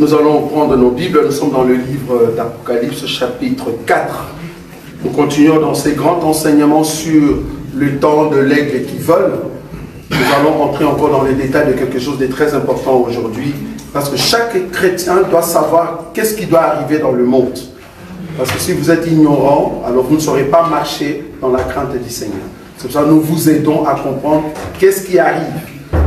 Nous allons prendre nos Bibles, nous sommes dans le livre d'Apocalypse chapitre 4. Nous continuons dans ces grands enseignements sur le temps de l'aigle qui vole. Nous allons entrer encore dans les détails de quelque chose de très important aujourd'hui, parce que chaque chrétien doit savoir qu'est-ce qui doit arriver dans le monde. Parce que si vous êtes ignorant, alors vous ne saurez pas marcher dans la crainte du Seigneur. C'est pour ça que nous vous aidons à comprendre qu'est-ce qui arrive.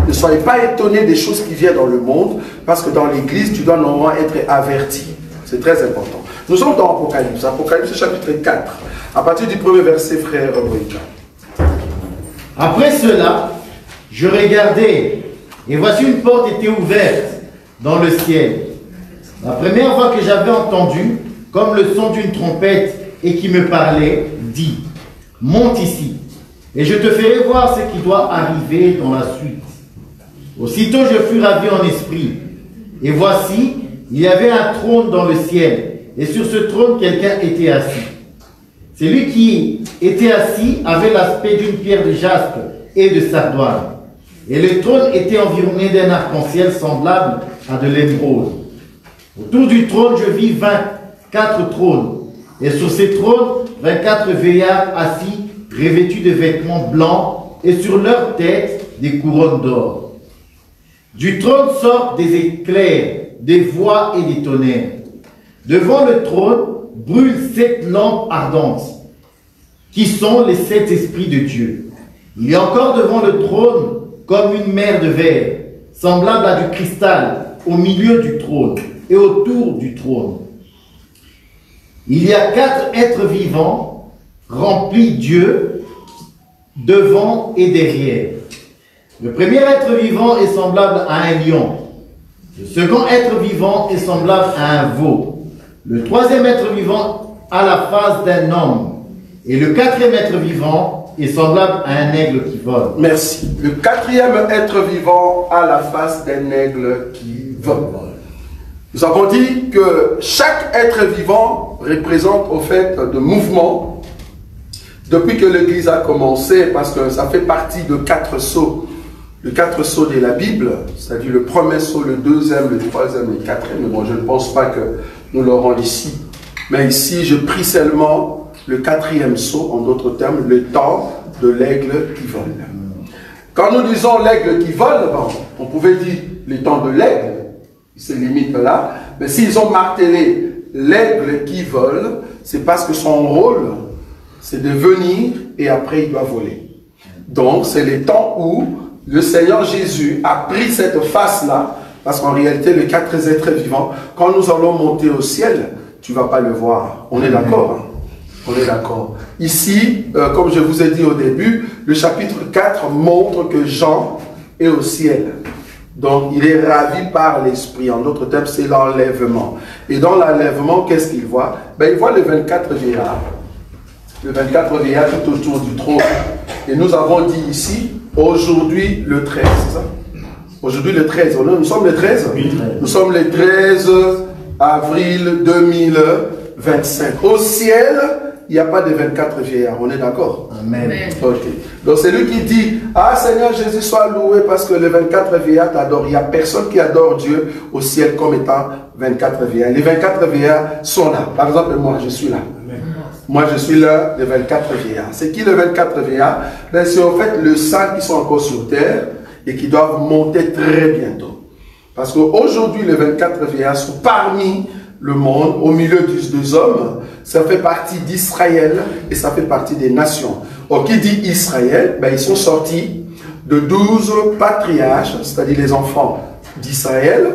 Ne soyez pas étonnés des choses qui viennent dans le monde, parce que dans l'église, tu dois normalement être averti. C'est très important. Nous sommes dans Apocalypse, Apocalypse chapitre 4, à partir du premier verset, frère Brica. Après cela, je regardais, et voici une porte était ouverte dans le ciel. La première fois que j'avais entendu, comme le son d'une trompette, et qui me parlait, dit, monte ici, et je te ferai voir ce qui doit arriver dans la suite. Aussitôt je fus ravi en esprit, et voici, il y avait un trône dans le ciel, et sur ce trône quelqu'un était assis. Celui qui était assis avait l'aspect d'une pierre de jaspe et de sardoine, et le trône était environné d'un arc-en-ciel semblable à de l'émeraude. Autour du trône je vis 24 trônes, et sur ces trônes 24 vieillards assis, revêtus de vêtements blancs, et sur leurs têtes des couronnes d'or. Du trône sortent des éclairs, des voix et des tonnerres. Devant le trône brûlent 7 lampes ardentes, qui sont les 7 esprits de Dieu. Il y a encore devant le trône comme une mer de verre, semblable à du cristal, au milieu du trône et autour du trône. Il y a 4 êtres vivants, remplis Dieu, devant et derrière. Le premier être vivant est semblable à un lion. Le second être vivant est semblable à un veau. Le troisième être vivant a la face d'un homme. Et le quatrième être vivant est semblable à un aigle qui vole. Merci. Le quatrième être vivant a la face d'un aigle qui vole. Nous avons dit que chaque être vivant représente au fait de mouvement depuis que l'Église a commencé, parce que ça fait partie de 4 sceaux. Les 4 sceaux de la Bible, c'est-à-dire le premier sceau, le deuxième, le troisième, le quatrième. Mais bon, je ne pense pas que nous l'aurons ici. Mais ici, je prie seulement le 4e sceau, en d'autres termes, le temps de l'aigle qui vole. Quand nous disons l'aigle qui vole, bon, on pouvait dire le temps de l'aigle, il se limite là. Mais s'ils ont martelé l'aigle qui vole, c'est parce que son rôle, c'est de venir et après il doit voler. Donc, c'est le temps où le Seigneur Jésus a pris cette face-là, parce qu'en réalité, les 4 êtres vivants, quand nous allons monter au ciel, tu ne vas pas le voir. On est d'accord, hein? On est d'accord. Ici, comme je vous ai dit au début, le chapitre 4 montre que Jean est au ciel. Donc, il est ravi par l'Esprit. En d'autres termes, c'est l'enlèvement. Et dans l'enlèvement, qu'est-ce qu'il voit? Ben, il voit les 24 vieillards. Les 24 vieillards tout autour du trône. Et nous avons dit ici, aujourd'hui le 13. Aujourd'hui le 13. Nous sommes le 13. Nous sommes le 13 avril 2025. Au ciel, il n'y a pas de 24 vieillards. On est d'accord? Amen. Ok. Donc c'est lui qui dit, ah Seigneur Jésus, sois loué parce que les 24 vieillards t'adorent. Il n'y a personne qui adore Dieu au ciel comme étant 24 vieillards. Les 24 vieillards sont là. Par exemple, moi, je suis là. Moi, je suis l'un des 24 vieillards. C'est qui les 24 vieillards? C'est en fait le sang qui sont encore sur terre et qui doivent monter très bientôt. Parce qu'aujourd'hui, les 24 vieillards sont parmi le monde, au milieu des hommes. Ça fait partie d'Israël et ça fait partie des nations. Or, qui dit Israël? Ben, ils sont sortis de 12 patriarches, c'est-à-dire les enfants d'Israël,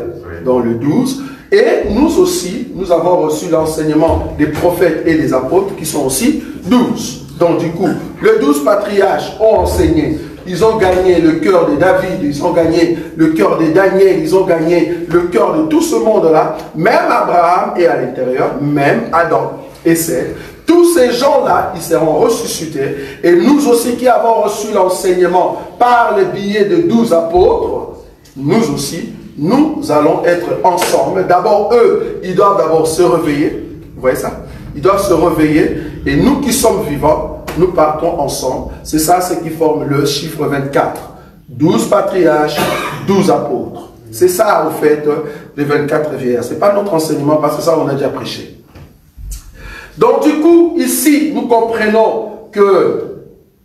dans le 12. Et nous aussi, nous avons reçu l'enseignement des prophètes et des apôtres qui sont aussi 12. Donc du coup, les 12 patriarches ont enseigné. Ils ont gagné le cœur de David, ils ont gagné le cœur de Daniel, ils ont gagné le cœur de tout ce monde-là. Même Abraham est à l'intérieur, même Adam et Seth. Tous ces gens-là, ils seront ressuscités. Et nous aussi qui avons reçu l'enseignement par le biais de 12 apôtres, nous aussi, nous allons être ensemble. D'abord, eux, ils doivent d'abord se réveiller. Vous voyez ça? Ils doivent se réveiller. Et nous qui sommes vivants, nous partons ensemble. C'est ça ce qui forme le chiffre 24. 12 patriarches, 12 apôtres. C'est ça, au fait, les 24 vieillards. Ce n'est pas notre enseignement, parce que ça, on a déjà prêché. Donc, du coup, ici, nous comprenons que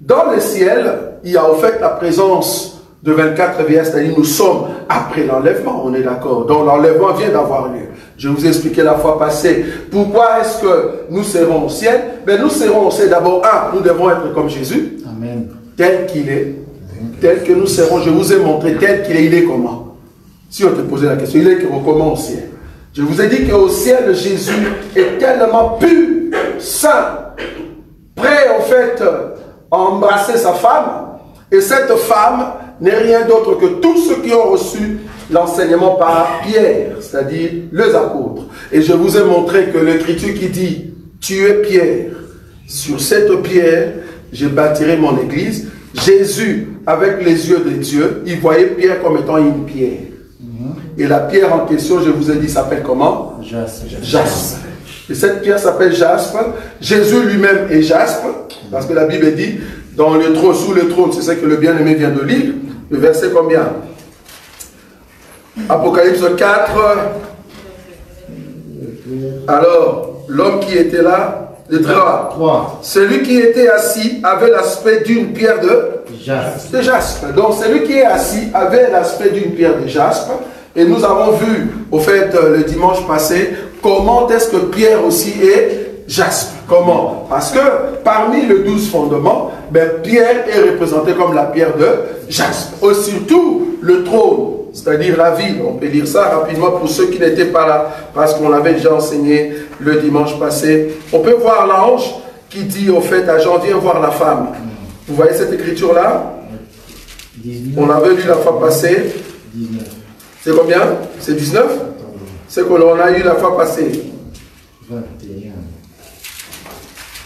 dans le ciel, il y a, au fait, la présence de 24 vieillards, c'est-à-dire nous sommes après l'enlèvement, on est d'accord. Donc, l'enlèvement vient d'avoir lieu. Je vous ai expliqué la fois passée. Pourquoi est-ce que nous serons au ciel? Ben, nous serons au ciel d'abord, nous devons être comme Jésus. Amen. Tel qu'il est. Tel que nous serons. Je vous ai montré tel qu'il est. Il est comment? Si on te posait la question, il est comment au ciel? Je vous ai dit qu'au ciel, Jésus est tellement pur, saint, prêt, en fait, à embrasser sa femme. Et cette femme n'est rien d'autre que tous ceux qui ont reçu l'enseignement par Pierre, c'est-à-dire les apôtres. Et je vous ai montré que l'écriture qui dit « Tu es Pierre, sur cette pierre, je bâtirai mon église ». Jésus, avec les yeux de Dieu, il voyait Pierre comme étant une pierre. Et la pierre en question, je vous ai dit, s'appelle comment? Jaspe. Et cette pierre s'appelle jaspe. Jésus lui-même est jaspe, parce que la Bible dit, dans le trône, sous le trône, c'est ce que le bien-aimé vient de lire. Le verset combien? Apocalypse 4. Alors, l'homme qui était là, le 3. Celui qui était assis avait l'aspect d'une pierre de jaspe. Donc, celui qui est assis avait l'aspect d'une pierre de jaspe. Et nous avons vu, au fait, le dimanche passé, comment est-ce que Pierre aussi est jaspe. Comment? Parce que parmi les 12 fondements, ben, Pierre est représenté comme la pierre de jaspe. Et surtout, le trône, c'est-à-dire la ville. On peut dire ça rapidement pour ceux qui n'étaient pas là, parce qu'on l'avait déjà enseigné le dimanche passé. On peut voir l'ange qui dit, au fait, à Jean, viens voir la femme. Vous voyez cette écriture-là? On l'avait lu la fois passée. 19. C'est combien? C'est 19? C'est qu'on a eu la fois passée. 21.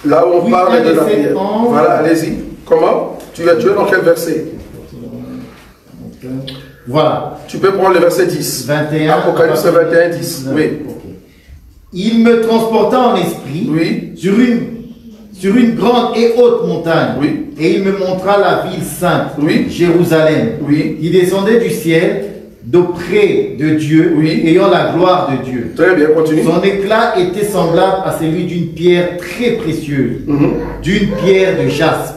Là où on parle de la pierre. Voilà, allez-y. Comment? Tu es dans quel verset? Voilà. Tu peux prendre le verset 10. 21. Apocalypse 21, 10. 19. Oui. Okay. Il me transporta en esprit sur une grande et haute montagne. Oui. Et il me montra la ville sainte, Jérusalem, qui descendait du ciel d'auprès de Dieu, ayant la gloire de Dieu. Très bien, continue. Son éclat était semblable à celui d'une pierre très précieuse, d'une pierre de jaspe,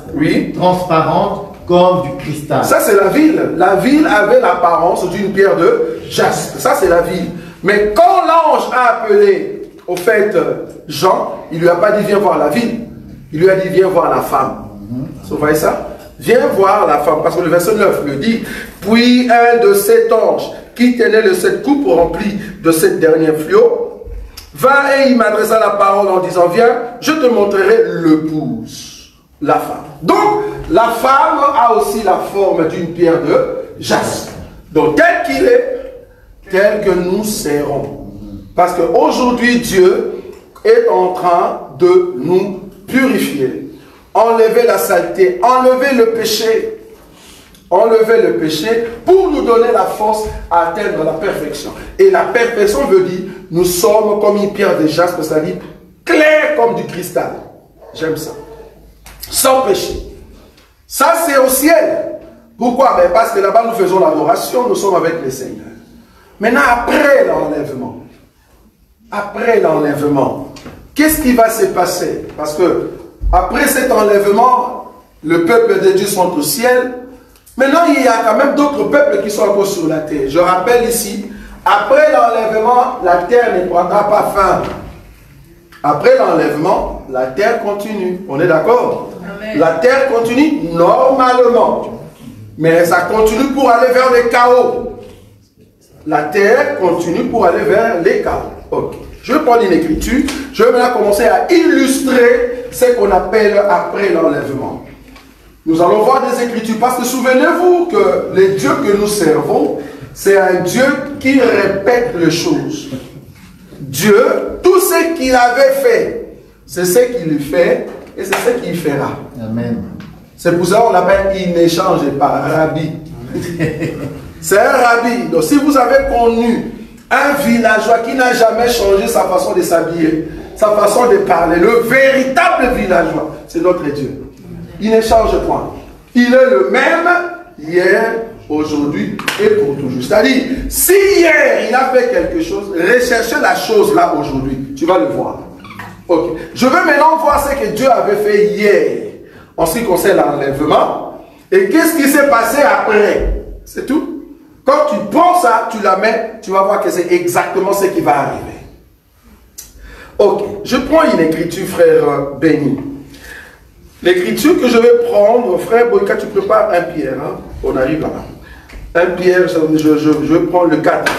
transparente comme du cristal. Ça, c'est la ville. La ville avait l'apparence d'une pierre de jaspe. Ça, c'est la ville. Mais quand l'ange a appelé, au fait, Jean, il ne lui a pas dit viens voir la ville. Il lui a dit viens voir la femme. Vous voyez ça? Viens voir la femme, parce que le verset 9 le dit. Puis un de sept anges qui tenait le 7 coupes remplis de cette dernière fléau vint et il m'adressa la parole en disant viens, je te montrerai l'épouse, la femme. Donc la femme a aussi la forme d'une pierre de jaspe. Donc tel qu'il est, tel que nous serons. Parce qu'aujourd'hui Dieu est en train de nous purifier. Enlever la saleté, enlever le péché pour nous donner la force à atteindre la perfection. Et la perfection veut dire, nous sommes comme une pierre de jaspe, c'est-à-dire clair comme du cristal. J'aime ça. Sans péché. Ça, c'est au ciel. Pourquoi? Ben parce que là-bas, nous faisons l'adoration, nous sommes avec le Seigneur. Maintenant, après l'enlèvement, qu'est-ce qui va se passer? Parce que après cet enlèvement, le peuple de Dieu sont au ciel. Maintenant, il y a quand même d'autres peuples qui sont encore sur la terre. Je rappelle ici, après l'enlèvement, la terre ne prendra pas fin. Après l'enlèvement, la terre continue. On est d'accord? La terre continue normalement. Mais ça continue pour aller vers le chaos. La terre continue pour aller vers les chaos. Ok. Je vais prendre une écriture. Je vais maintenant commencer à illustrer ce qu'on appelle après l'enlèvement. Nous allons voir des écritures. Parce que souvenez-vous que le Dieu que nous servons, c'est un Dieu qui répète les choses. Dieu, tout ce qu'il avait fait, c'est ce qu'il fait et c'est ce qu'il fera. Amen. C'est pour ça qu'on l'appelle il n'échange pas, rabbi. C'est un rabbi. Donc si vous avez connu un villageois qui n'a jamais changé sa façon de s'habiller, sa façon de parler, le véritable villageois, c'est notre Dieu. Il ne change point. Il est le même hier, aujourd'hui et pour toujours. C'est-à-dire, si hier il a fait quelque chose, recherchez la chose là aujourd'hui. Tu vas le voir. Ok. Je veux maintenant voir ce que Dieu avait fait hier en ce qui concerne l'enlèvement. Et qu'est-ce qui s'est passé après? C'est tout. Quand tu prends ça, tu la mets, tu vas voir que c'est exactement ce qui va arriver. Ok. Je prends une écriture, frère Béni. L'écriture que je vais prendre, frère Boïka, tu prépares 1 Pierre. Hein? On arrive là-bas. 1 Pierre, je prends le 4,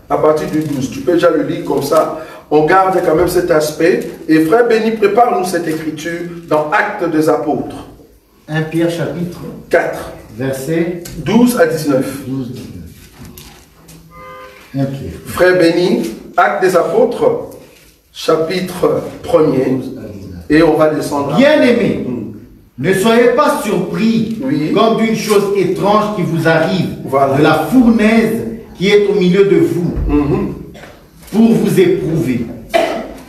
à partir du 12. Tu peux déjà le lire comme ça. On garde quand même cet aspect. Et frère Béni, prépare-nous cette écriture dans Actes des Apôtres. 1 Pierre chapitre 4. Verset 12 à 19. 12 à 19. 1 Pierre. Frère Béni, Actes des Apôtres, chapitre 1er. Et on va descendre. Bien-aimés, ne soyez pas surpris comme d'une chose étrange qui vous arrive, de la fournaise qui est au milieu de vous, pour vous éprouver.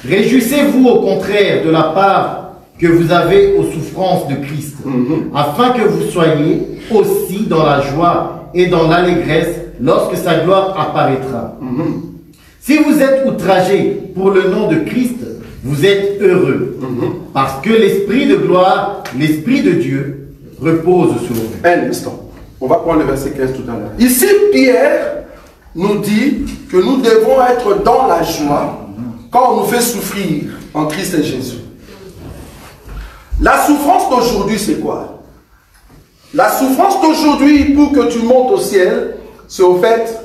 Réjouissez-vous au contraire de la part que vous avez aux souffrances de Christ, afin que vous soyez aussi dans la joie et dans l'allégresse lorsque sa gloire apparaîtra. Si vous êtes outragés pour le nom de Christ, vous êtes heureux, parce que l'Esprit de gloire, l'Esprit de Dieu, repose sur vous. Un instant. On va prendre le verset 15 tout à l'heure. Ici, Pierre nous dit que nous devons être dans la joie quand on nous fait souffrir en Christ et Jésus. La souffrance d'aujourd'hui, c'est quoi? La souffrance d'aujourd'hui, pour que tu montes au ciel, c'est au fait,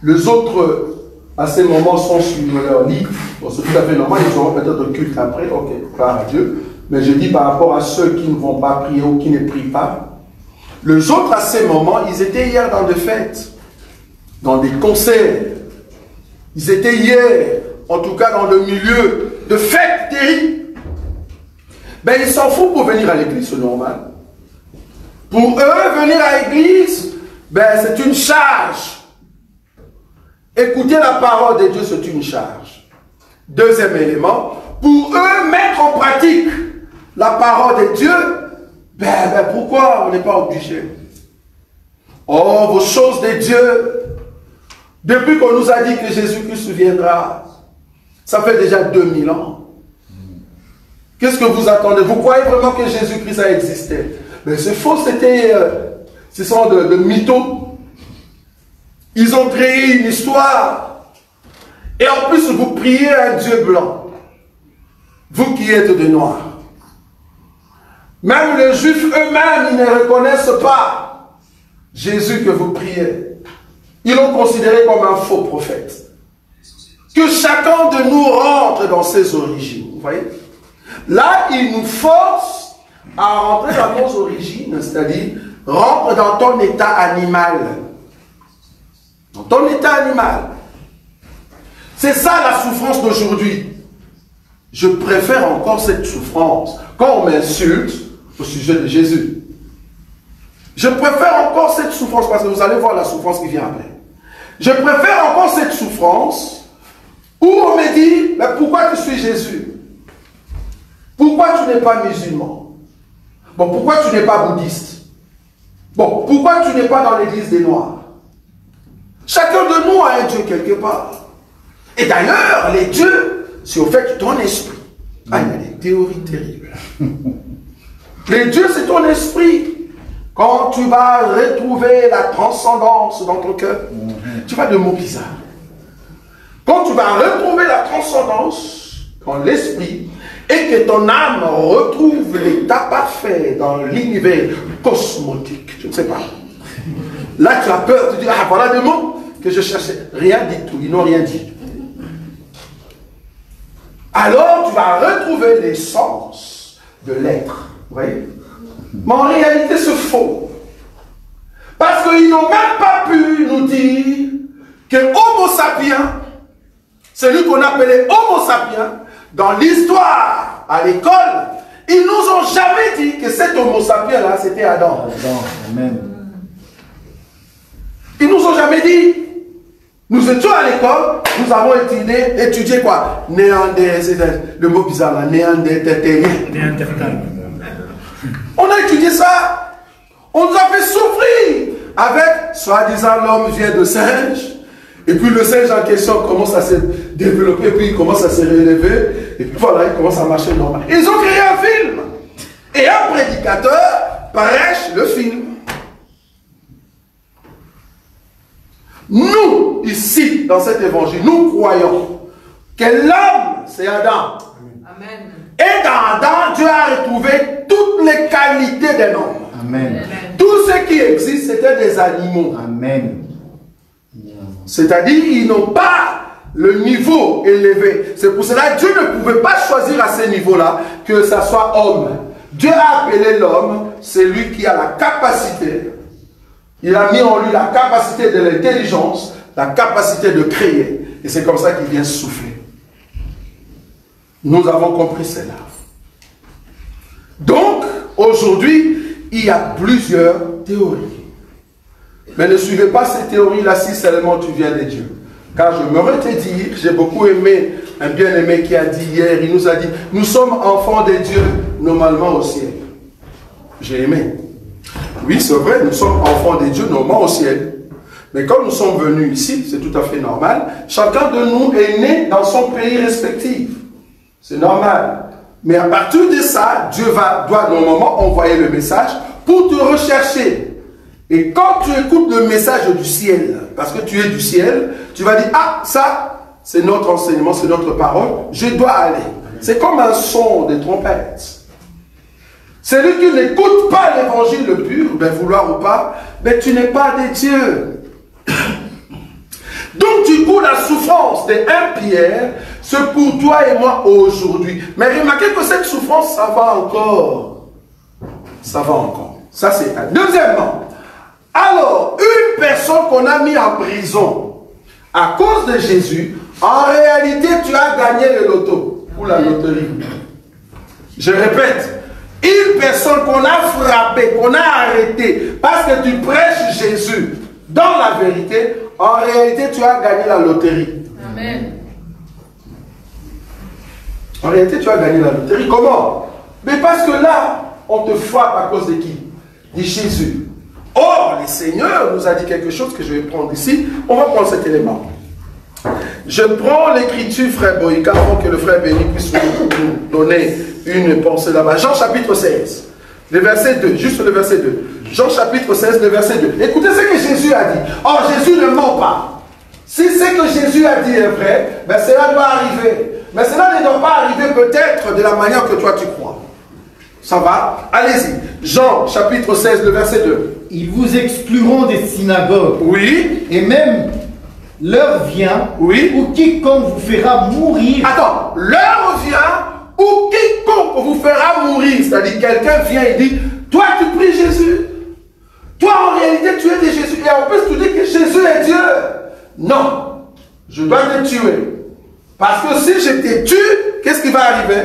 les autres, à ces moments, sont sur leur lit. Bon, c'est tout à fait normal, ils auront peut-être un culte après, ok, gloire à Dieu. Mais je dis par rapport à ceux qui ne vont pas prier ou qui ne prient pas. Les autres, à ces moments, ils étaient hier dans des fêtes, dans des concerts. Ils étaient hier, en tout cas dans le milieu de fêtes terribles. Ben, ils s'en foutent pour venir à l'église, c'est normal. Pour eux, venir à l'église, ben, c'est une charge. Écouter la parole de Dieu, c'est une charge. Deuxième élément, pour eux, mettre en pratique la parole de Dieu, ben pourquoi on n'est pas obligé? Oh, vos choses de Dieu, depuis qu'on nous a dit que Jésus-Christ viendra, ça fait déjà 2000 ans. Qu'est-ce que vous attendez? Vous croyez vraiment que Jésus-Christ a existé? Mais c'est faux, ce sont de mythos. Ils ont créé une histoire. Et en plus, vous priez un Dieu blanc. Vous qui êtes de noir. Même les Juifs eux-mêmes, ils ne reconnaissent pas Jésus que vous priez. Ils l'ont considéré comme un faux prophète. Que chacun de nous rentre dans ses origines. Vous voyez? Là, il nous force à rentrer dans nos origines, c'est-à-dire rentre dans ton état animal. Dans ton état animal. C'est ça la souffrance d'aujourd'hui. Je préfère encore cette souffrance quand on m'insulte au sujet de Jésus. Je préfère encore cette souffrance parce que vous allez voir la souffrance qui vient après. Je préfère encore cette souffrance où on me dit, mais pourquoi tu suis Jésus? Pourquoi tu n'es pas musulman? Bon, pourquoi tu n'es pas bouddhiste? Bon, pourquoi tu n'es pas dans l'église des Noirs? Chacun de nous a un Dieu quelque part. Et d'ailleurs, les dieux, c'est au fait ton esprit. Ah, il y a des théories terribles. Les dieux, c'est ton esprit. Quand tu vas retrouver la transcendance dans ton cœur, tu vas de mots bizarres. Quand tu vas retrouver la transcendance dans l'esprit, et que ton âme retrouve l'état parfait dans l'univers cosmotique, je ne sais pas. Là, tu as peur, tu dis, ah, voilà des mots que je cherchais. Rien du tout, ils n'ont rien dit. Alors, tu vas retrouver l'essence de l'être. Vous voyez? Mais en réalité, c'est faux. Parce qu'ils n'ont même pas pu nous dire que Homo sapiens, celui qu'on appelait Homo sapiens, dans l'histoire, à l'école, ils nous ont jamais dit que cet Homo sapiens-là, c'était Adam. Amen. Ils nous ont jamais dit. Nous étions à l'école, nous avons étudié quoi? Néandertal, le mot bizarre là, Néandertalien. On a étudié ça. On nous a fait souffrir avec soi-disant l'homme vient de singe, et puis le singe en question commence à se développer, puis il commence à se relever, et puis voilà, il commence à marcher normal. Ils ont créé un film, et un prédicateur prêche le film. Nous, ici, dans cet évangile, nous croyons que l'homme, c'est Adam. Amen. Et dans Adam, Dieu a retrouvé toutes les qualités d'un homme. Amen. Tout ce qui existe, c'était des animaux. Amen. C'est-à-dire, ils n'ont pas le niveau élevé. C'est pour cela que Dieu ne pouvait pas choisir à ce niveau-là que ça soit homme. Dieu a appelé l'homme, c'est lui qui a la capacité. Il a mis en lui la capacité de l'intelligence, la capacité de créer. Et c'est comme ça qu'il vient souffler. Nous avons compris cela. Donc, aujourd'hui, il y a plusieurs théories. Mais ne suivez pas ces théories-là si seulement tu viens de Dieu. Car je me te dire, j'ai beaucoup aimé un bien-aimé qui a dit hier, il nous a dit, nous sommes enfants de Dieu, normalement au ciel. J'ai aimé. Oui, c'est vrai, nous sommes enfants de Dieu, normalement au ciel. Mais comme nous sommes venus ici, c'est tout à fait normal, chacun de nous est né dans son pays respectif. C'est normal. Mais à partir de ça, Dieu doit normalement envoyer le message pour te rechercher. Et quand tu écoutes le message du ciel, parce que tu es du ciel, tu vas dire, ah, ça, c'est notre enseignement, c'est notre parole, je dois aller. C'est comme un son de trompette. Celui qui n'écoute pas l'évangile le pur, ben vouloir ou pas, ben tu n'es pas de Dieu. Donc du coup, la souffrance de 1 Pierre, c'est pour toi et moi aujourd'hui. Mais remarquez que cette souffrance, ça va encore. Ça va encore. Ça c'est un. Deuxièmement, alors, une personne qu'on a mis en prison à cause de Jésus, en réalité, tu as gagné le loto ou la loterie. Je répète, une personne qu'on a frappée, qu'on a arrêtée parce que tu prêches Jésus dans la vérité, en réalité, tu as gagné la loterie. Amen. En réalité, tu as gagné la loterie. Comment? Mais parce que là, on te frappe à cause de qui? De Jésus. Or, le Seigneur nous a dit quelque chose que je vais prendre ici. On va prendre cet élément. Je prends l'écriture, frère Boïka, avant que le frère Béni puisse nous donner une pensée là-bas. Jean chapitre 16, le verset 2, juste le verset 2. Jean chapitre 16, le verset 2. Écoutez ce que Jésus a dit. Or, Jésus ne ment pas. Si ce que Jésus a dit est vrai, ben cela doit arriver. Mais cela ne doit pas arriver peut-être de la manière que toi tu crois. Ça va? Allez-y. Jean chapitre 16, le verset 2. Ils vous excluront des synagogues. Oui. Et même l'heure vient, oui, où quiconque vous fera mourir. Attends, l'heure vient où quiconque vous fera mourir. C'est-à-dire quelqu'un vient et dit, toi tu pries Jésus. Toi en réalité tu es de Jésus. Et en plus tu dis que Jésus est Dieu. Non, je dois te tuer. Parce que si je te tue, qu'est-ce qui va arriver?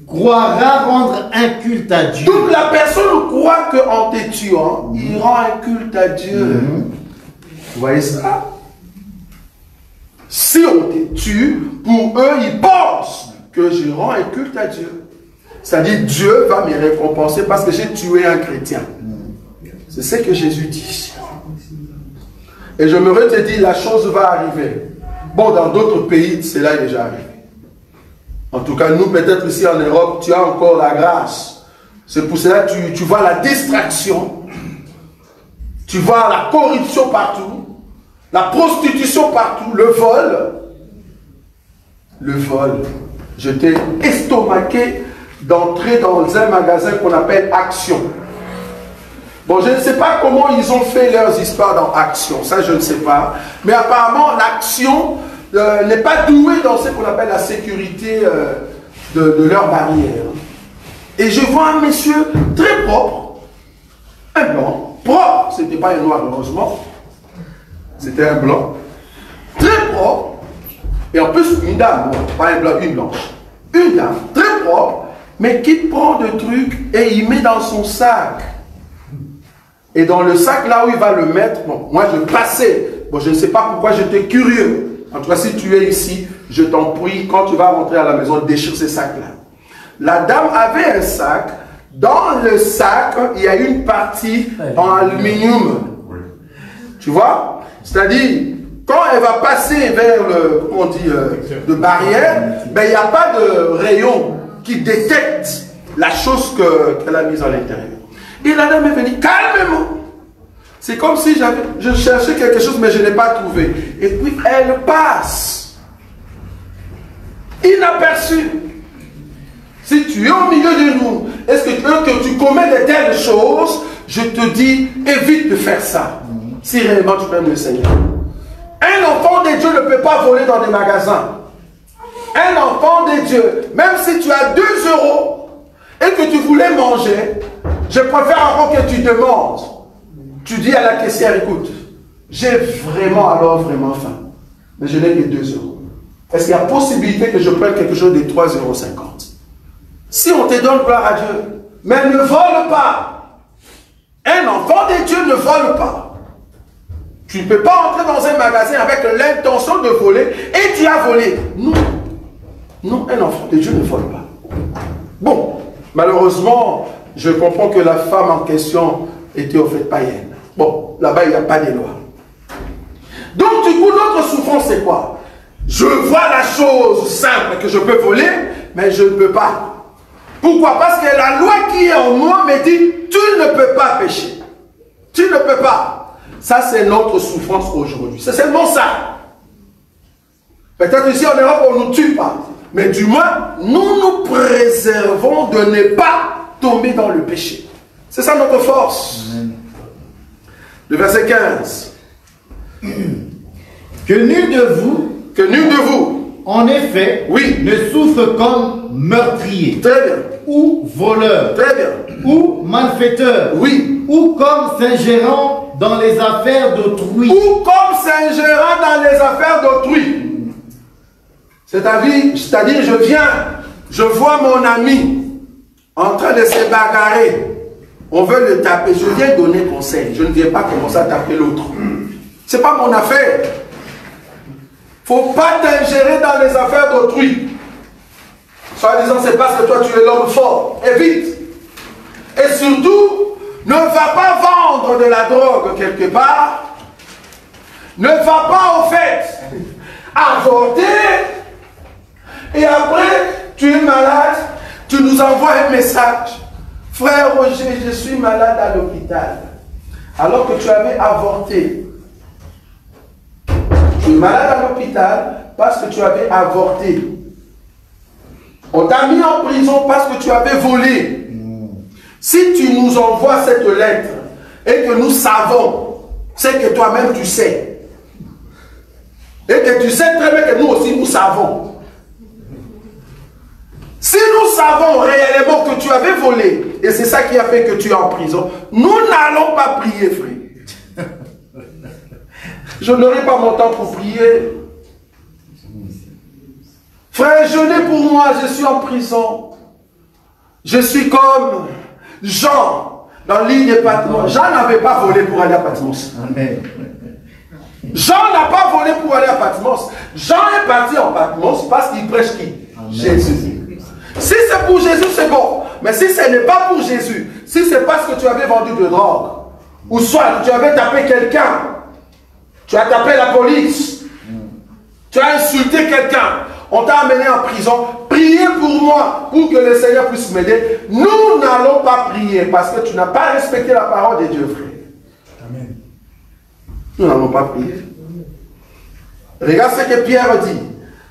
Croira rendre un culte à Dieu. Donc la personne croit qu'en te tuant, il rend un culte à Dieu. Vous voyez ça? Si on te tue, pour eux, ils pensent que je rends un culte à Dieu. C'est-à-dire Dieu va me récompenser parce que j'ai tué un chrétien. C'est ce que Jésus dit. Et je me te dire, la chose va arriver. Bon, dans d'autres pays, cela est déjà arrivé. En tout cas, nous, peut-être ici en Europe, tu as encore la grâce. C'est pour cela que tu vois la distraction. Tu vois la corruption partout. La prostitution partout. Le vol. Le vol. Je t'ai estomaqué d'entrer dans un magasin qu'on appelle Action. Bon, je ne sais pas comment ils ont fait leurs histoires dans Action. Ça, je ne sais pas. Mais apparemment, l'Action n'est pas douée dans ce qu'on appelle la sécurité de leur barrière. Et je vois un monsieur très propre. Un blanc. Propre. Ce n'était pas un noir, heureusement. C'était un blanc. Très propre. Et en plus, une dame. Pas un blanc, une blanche. Une dame. Très propre. Mais qui prend des trucs et il met dans son sac. Et dans le sac, là où il va le mettre, bon, moi je passais. Bon, je ne sais pas pourquoi j'étais curieux. En tout cas, si tu es ici, je t'en prie, quand tu vas rentrer à la maison, déchire ces sacs-là. La dame avait un sac. Dans le sac, il y a une partie en aluminium. Tu vois? C'est-à-dire, quand elle va passer vers le, comment on dit, de barrière, ben, il n'y a pas de rayon qui détecte la chose qu'elle a mise à l'intérieur. Et la dame est venue, calmement. C'est comme si je cherchais quelque chose, mais je n'ai pas trouvé. Et puis, elle passe. Inaperçue. Si tu es au milieu de nous, est-ce que tu commets de telles choses, je te dis, évite de faire ça. Si réellement tu aimes le Seigneur. Un enfant de Dieu ne peut pas voler dans des magasins. Un enfant de Dieu, même si tu as 2 € et que tu voulais manger, je préfère encore que tu demandes. Tu dis à la caissière, écoute, j'ai vraiment faim, mais je n'ai que 2 €. Est-ce qu'il y a possibilité que je prenne quelque chose de 3,50 €? Si on te donne gloire à Dieu, mais ne vole pas. Un enfant de Dieu ne vole pas. Tu ne peux pas entrer dans un magasin avec l'intention de voler et tu as volé. Non. Non, un enfant de Dieu ne vole pas. Bon, malheureusement, je comprends que la femme en question était au fait païenne. Bon, là-bas, il n'y a pas de loi. Donc, du coup, notre souffrance, c'est quoi? Je vois la chose simple que je peux voler, mais je ne peux pas. Pourquoi? Parce que la loi qui est en moi me dit, tu ne peux pas pécher. Tu ne peux pas. Ça, c'est notre souffrance aujourd'hui. C'est seulement ça. Peut-être ici en Europe, on ne nous tue pas. Mais du moins, nous nous préservons de ne pas tomber dans le péché. C'est ça notre force. Amen. Le verset 15. Que nul de vous, en effet, oui, ne souffre comme meurtrier. Très bien. Ou voleur. Très bien. Ou malfaiteur. Oui. Ou comme s'ingérant dans les affaires d'autrui. Ou comme s'ingérant dans les affaires d'autrui. C'est-à-dire, je vois mon ami en train de se bagarrer. On veut le taper. Je viens donner conseil. Je ne viens pas commencer à taper l'autre. Ce n'est pas mon affaire. Il ne faut pas t'ingérer dans les affaires d'autrui. Soit disant, c'est parce que toi tu es l'homme fort. Évite. Et surtout, ne va pas vendre de la drogue quelque part. Ne va pas au fait avorter. Et après, tu es malade. Tu nous envoies un message. Frère Roger, je suis malade à l'hôpital. Alors que tu avais avorté. Tu es malade à l'hôpital parce que tu avais avorté. On t'a mis en prison parce que tu avais volé. Si tu nous envoies cette lettre et que nous savons, c'est que toi-même tu sais. Et que tu sais très bien que nous aussi nous savons. Si nous savons réellement que tu avais volé, et c'est ça qui a fait que tu es en prison, nous n'allons pas prier, frère. Je n'aurai pas mon temps pour prier. Frère, jeûnez pour moi, je suis en prison. Je suis comme Jean dans l'île de Patmos. Jean n'avait pas volé pour aller à Patmos. Amen. Jean n'a pas volé pour aller à Patmos. Jean est parti en Patmos parce qu'il prêche qui? Amen. Jésus. Si c'est pour Jésus, c'est bon. Mais si ce n'est pas pour Jésus, si c'est parce que tu avais vendu de drogue, ou soit tu avais tapé quelqu'un, tu as tapé la police, tu as insulté quelqu'un, on t'a amené en prison, priez pour moi, pour que le Seigneur puisse m'aider. Nous n'allons pas prier parce que tu n'as pas respecté la parole de Dieu, frère. Amen. Nous n'allons pas prier. Regarde ce que Pierre dit.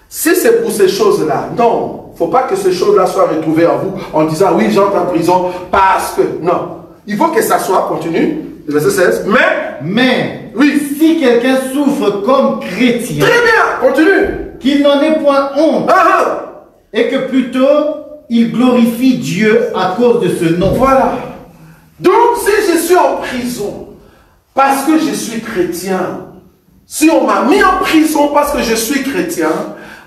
Si c'est pour ces choses-là, non. Il ne faut pas que ces choses-là soient retrouvées en vous en disant, oui, j'entre en prison parce que... Non. Il faut que ça soit, continue, le verset 16, mais, oui, si quelqu'un souffre comme chrétien... Très bien, continue. Qu'il n'en ait point honte. Et que plutôt, il glorifie Dieu à cause de ce nom. Voilà. Donc, si je suis en prison parce que je suis chrétien, si on m'a mis en prison parce que je suis chrétien,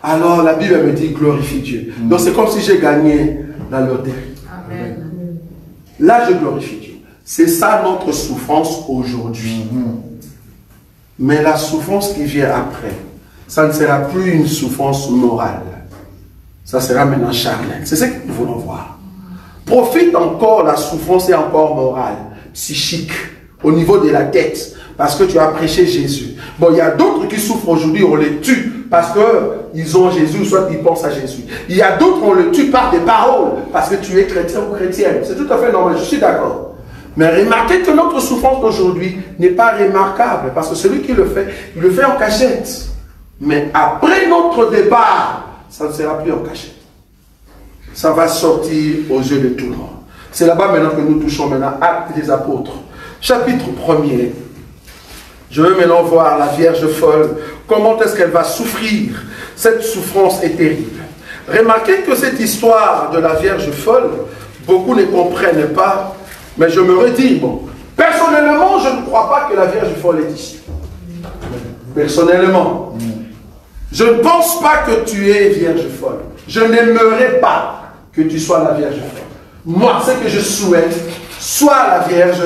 alors la Bible me dit glorifie Dieu. Donc c'est comme si j'ai gagné la loterie. Amen. Là je glorifie Dieu. C'est ça notre souffrance aujourd'hui. Mais la souffrance qui vient après, ça ne sera plus une souffrance morale. Ça sera maintenant charnel. C'est ce que nous voulons voir. Profite encore, la souffrance est encore morale, psychique, au niveau de la tête. parce que tu as prêché Jésus. Bon, il y a d'autres qui souffrent aujourd'hui, on les tue parce qu'ils ont Jésus, soit ils pensent à Jésus. Il y a d'autres, on les tue par des paroles, parce que tu es chrétien ou chrétienne. C'est tout à fait normal, je suis d'accord. Mais remarquez que notre souffrance d'aujourd'hui n'est pas remarquable, parce que celui qui le fait, il le fait en cachette. Mais après notre départ, ça ne sera plus en cachette. Ça va sortir aux yeux de tout le monde. C'est là-bas maintenant que nous touchons maintenant Actes des Apôtres. Chapitre 1er. Je veux maintenant voir la Vierge folle. Comment est-ce qu'elle va souffrir? Cette souffrance est terrible. Remarquez que cette histoire de la Vierge folle, beaucoup ne comprennent pas. Mais je me redis, bon, personnellement, je ne crois pas que la Vierge folle est ici. Personnellement. Je ne pense pas que tu es Vierge folle. Je n'aimerais pas que tu sois la Vierge folle. Moi, ce que je souhaite, sois la Vierge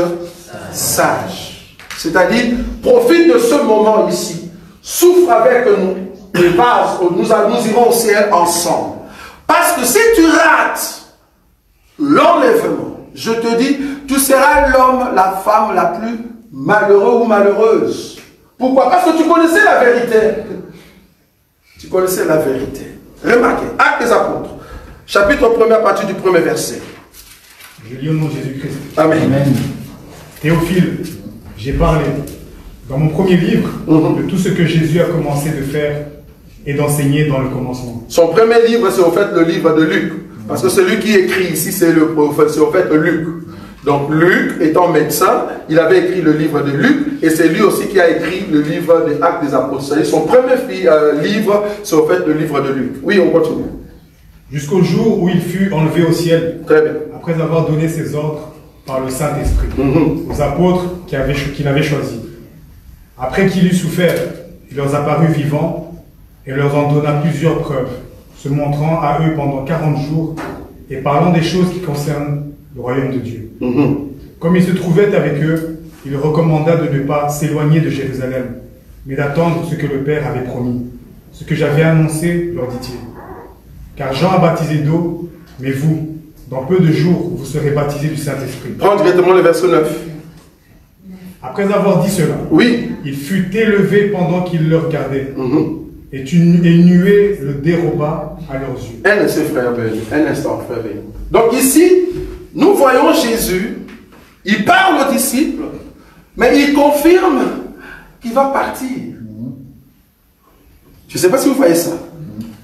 sage. C'est-à-dire, profite de ce moment ici, souffre avec nous, et nous irons au ciel ensemble. Parce que si tu rates l'enlèvement, je te dis, tu seras l'homme, la femme la plus malheureuse ou malheureuse. Pourquoi? Parce que tu connaissais la vérité. Tu connaissais la vérité. Remarquez, Actes des Apôtres, chapitre 1er à partir du 1er verset. Je lis au nom de Jésus-Christ. Amen. Amen. Théophile, j'ai parlé dans mon premier livre de tout ce que Jésus a commencé de faire et d'enseigner dans le commencement. Son premier livre, c'est au fait le livre de Luc. Parce que celui qui écrit ici, c'est au fait Luc. Donc Luc, étant médecin, il avait écrit le livre de Luc, et c'est lui aussi qui a écrit le livre des Actes des Apôtres. C'est-à-dire son premier livre, c'est au fait le livre de Luc. Oui, on continue. Jusqu'au jour où il fut enlevé au ciel, très bien, après avoir donné ses ordres par le Saint-Esprit aux apôtres qu'il avait choisis. Après qu'il eut souffert, il leur apparut vivant et leur en donna plusieurs preuves, se montrant à eux pendant 40 jours et parlant des choses qui concernent le royaume de Dieu. Comme il se trouvait avec eux, il recommanda de ne pas s'éloigner de Jérusalem, mais d'attendre ce que le Père avait promis. Ce que j'avais annoncé, leur dit-il. Car Jean a baptisé d'eau, mais vous, dans peu de jours, vous serez baptisés du Saint-Esprit. Prends directement le verset 9. Après avoir dit cela, oui, il fut élevé pendant qu'il le regardait. Et une nuée le déroba à leurs yeux. Un instant, frère Béni. Un instant, frère Béni. Donc ici, nous voyons Jésus, il parle aux disciples, mais il confirme qu'il va partir. Je ne sais pas si vous voyez ça.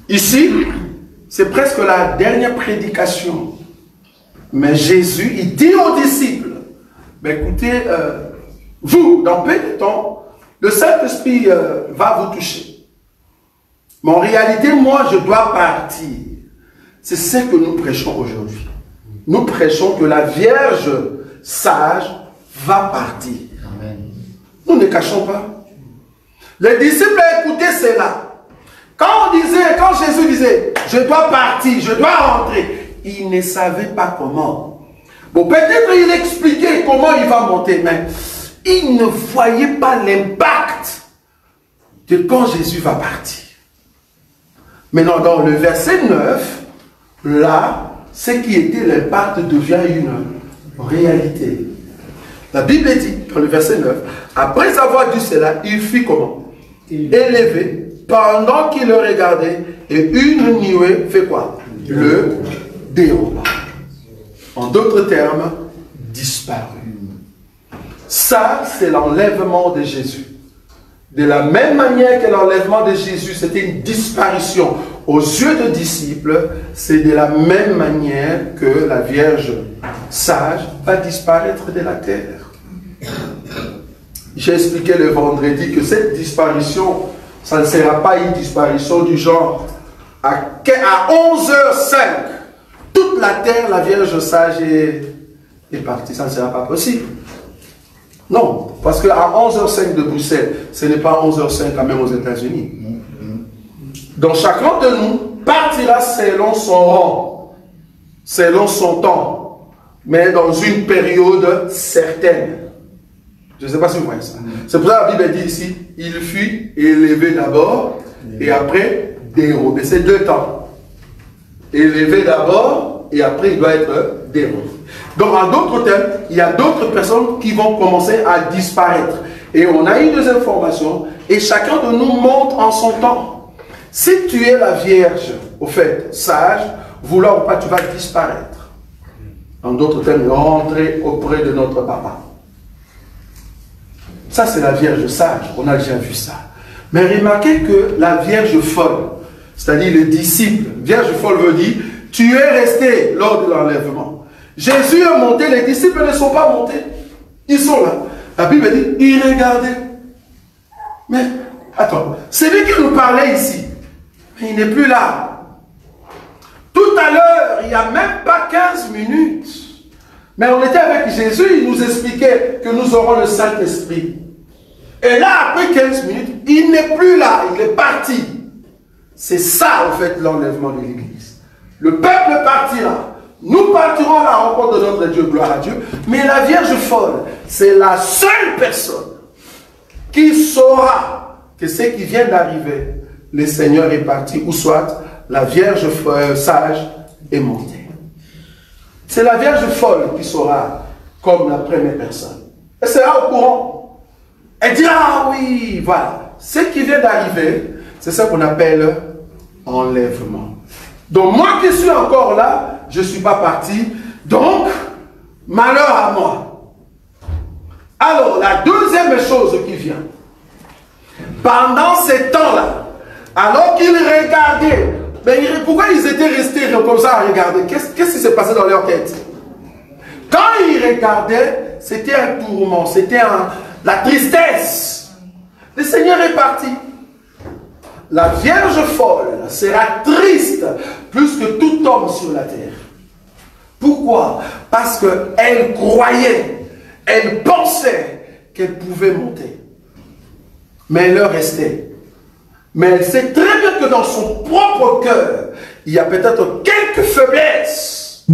Ici, c'est presque la dernière prédication. Mais Jésus, il dit aux disciples, mais écoutez, vous, dans peu de temps, le Saint-Esprit va vous toucher. Mais en réalité, moi, je dois partir. C'est ce que nous prêchons aujourd'hui. Nous prêchons que la Vierge sage va partir. Amen. Nous ne cachons pas. Les disciples écoutaient cela. Quand Jésus disait, je dois partir, je dois rentrer, ils ne savaient pas comment. Bon, peut-être il expliquait comment il va monter, mais ils ne voyaient pas l'impact de quand Jésus va partir. Maintenant, dans le verset 9, là, ce qui était l'impact devient une réalité. La Bible dit, dans le verset 9, après avoir dit cela, il fut comment? Élevé, pendant qu'il le regardait, et une nuée fait quoi? Le déroba. En d'autres termes, disparu. Ça, c'est l'enlèvement de Jésus. De la même manière que l'enlèvement de Jésus, c'était une disparition aux yeux des disciples, c'est de la même manière que la Vierge sage va disparaître de la terre. J'ai expliqué le vendredi que cette disparition, ça ne sera pas une disparition du genre à 11h05, toute la terre, la Vierge sage est partie. Ça ne sera pas possible. Non, parce qu'à 11h05 de Bruxelles, ce n'est pas 11h05 quand même aux États-Unis. Donc chacun de nous partira selon son rang, selon son temps, mais dans une période certaine. Je ne sais pas si vous voyez ça. C'est pour ça que la Bible dit ici, il fut élevé d'abord et après dérobé. C'est deux temps. Élevé d'abord et après il doit être dérobé. Donc, en d'autres termes, il y a d'autres personnes qui vont commencer à disparaître. Et on a eu des informations, et chacun de nous monte en son temps. Si tu es la Vierge, au fait, sage, vouloir ou pas, tu vas disparaître. En d'autres termes, rentrer auprès de notre papa. Ça, c'est la Vierge sage, on a déjà vu ça. Mais remarquez que la Vierge folle, c'est-à-dire le disciple, Vierge folle veut dire, tu es resté lors de l'enlèvement. Jésus est monté, les disciples ne sont pas montés. Ils sont là. La Bible dit, ils regardaient. Mais, attends, c'est lui qui nous parlait ici. Mais il n'est plus là. Tout à l'heure, il n'y a même pas 15 minutes. Mais on était avec Jésus, il nous expliquait que nous aurons le Saint-Esprit. Et là, après 15 minutes, il n'est plus là, il est parti. C'est ça, en fait, l'enlèvement de l'Église. Le peuple partira. Nous partirons à la rencontre de notre Dieu, gloire à Dieu. Mais la Vierge folle, c'est la seule personne qui saura que ce qui vient d'arriver, le Seigneur est parti, ou soit la Vierge sage est montée. C'est la Vierge folle qui saura comme la première personne. Elle sera au courant. Elle dira, ah oui, voilà. Ce qui vient d'arriver, c'est ce qu'on appelle enlèvement. Donc moi qui suis encore là, je ne suis pas parti. Donc, malheur à moi. Alors, la deuxième chose qui vient. Pendant ces temps-là, alors qu'ils regardaient, mais pourquoi ils étaient restés comme ça à regarder? Qu'est-ce qui s'est passé dans leur tête? Quand ils regardaient, c'était un tourment, c'était la tristesse. Le Seigneur est parti. La Vierge folle sera triste plus que tout homme sur la terre. Pourquoi? Parce qu'elle croyait, elle pensait qu'elle pouvait monter. Mais elle restait. Mais elle sait très bien que dans son propre cœur, il y a peut-être quelques faiblesses.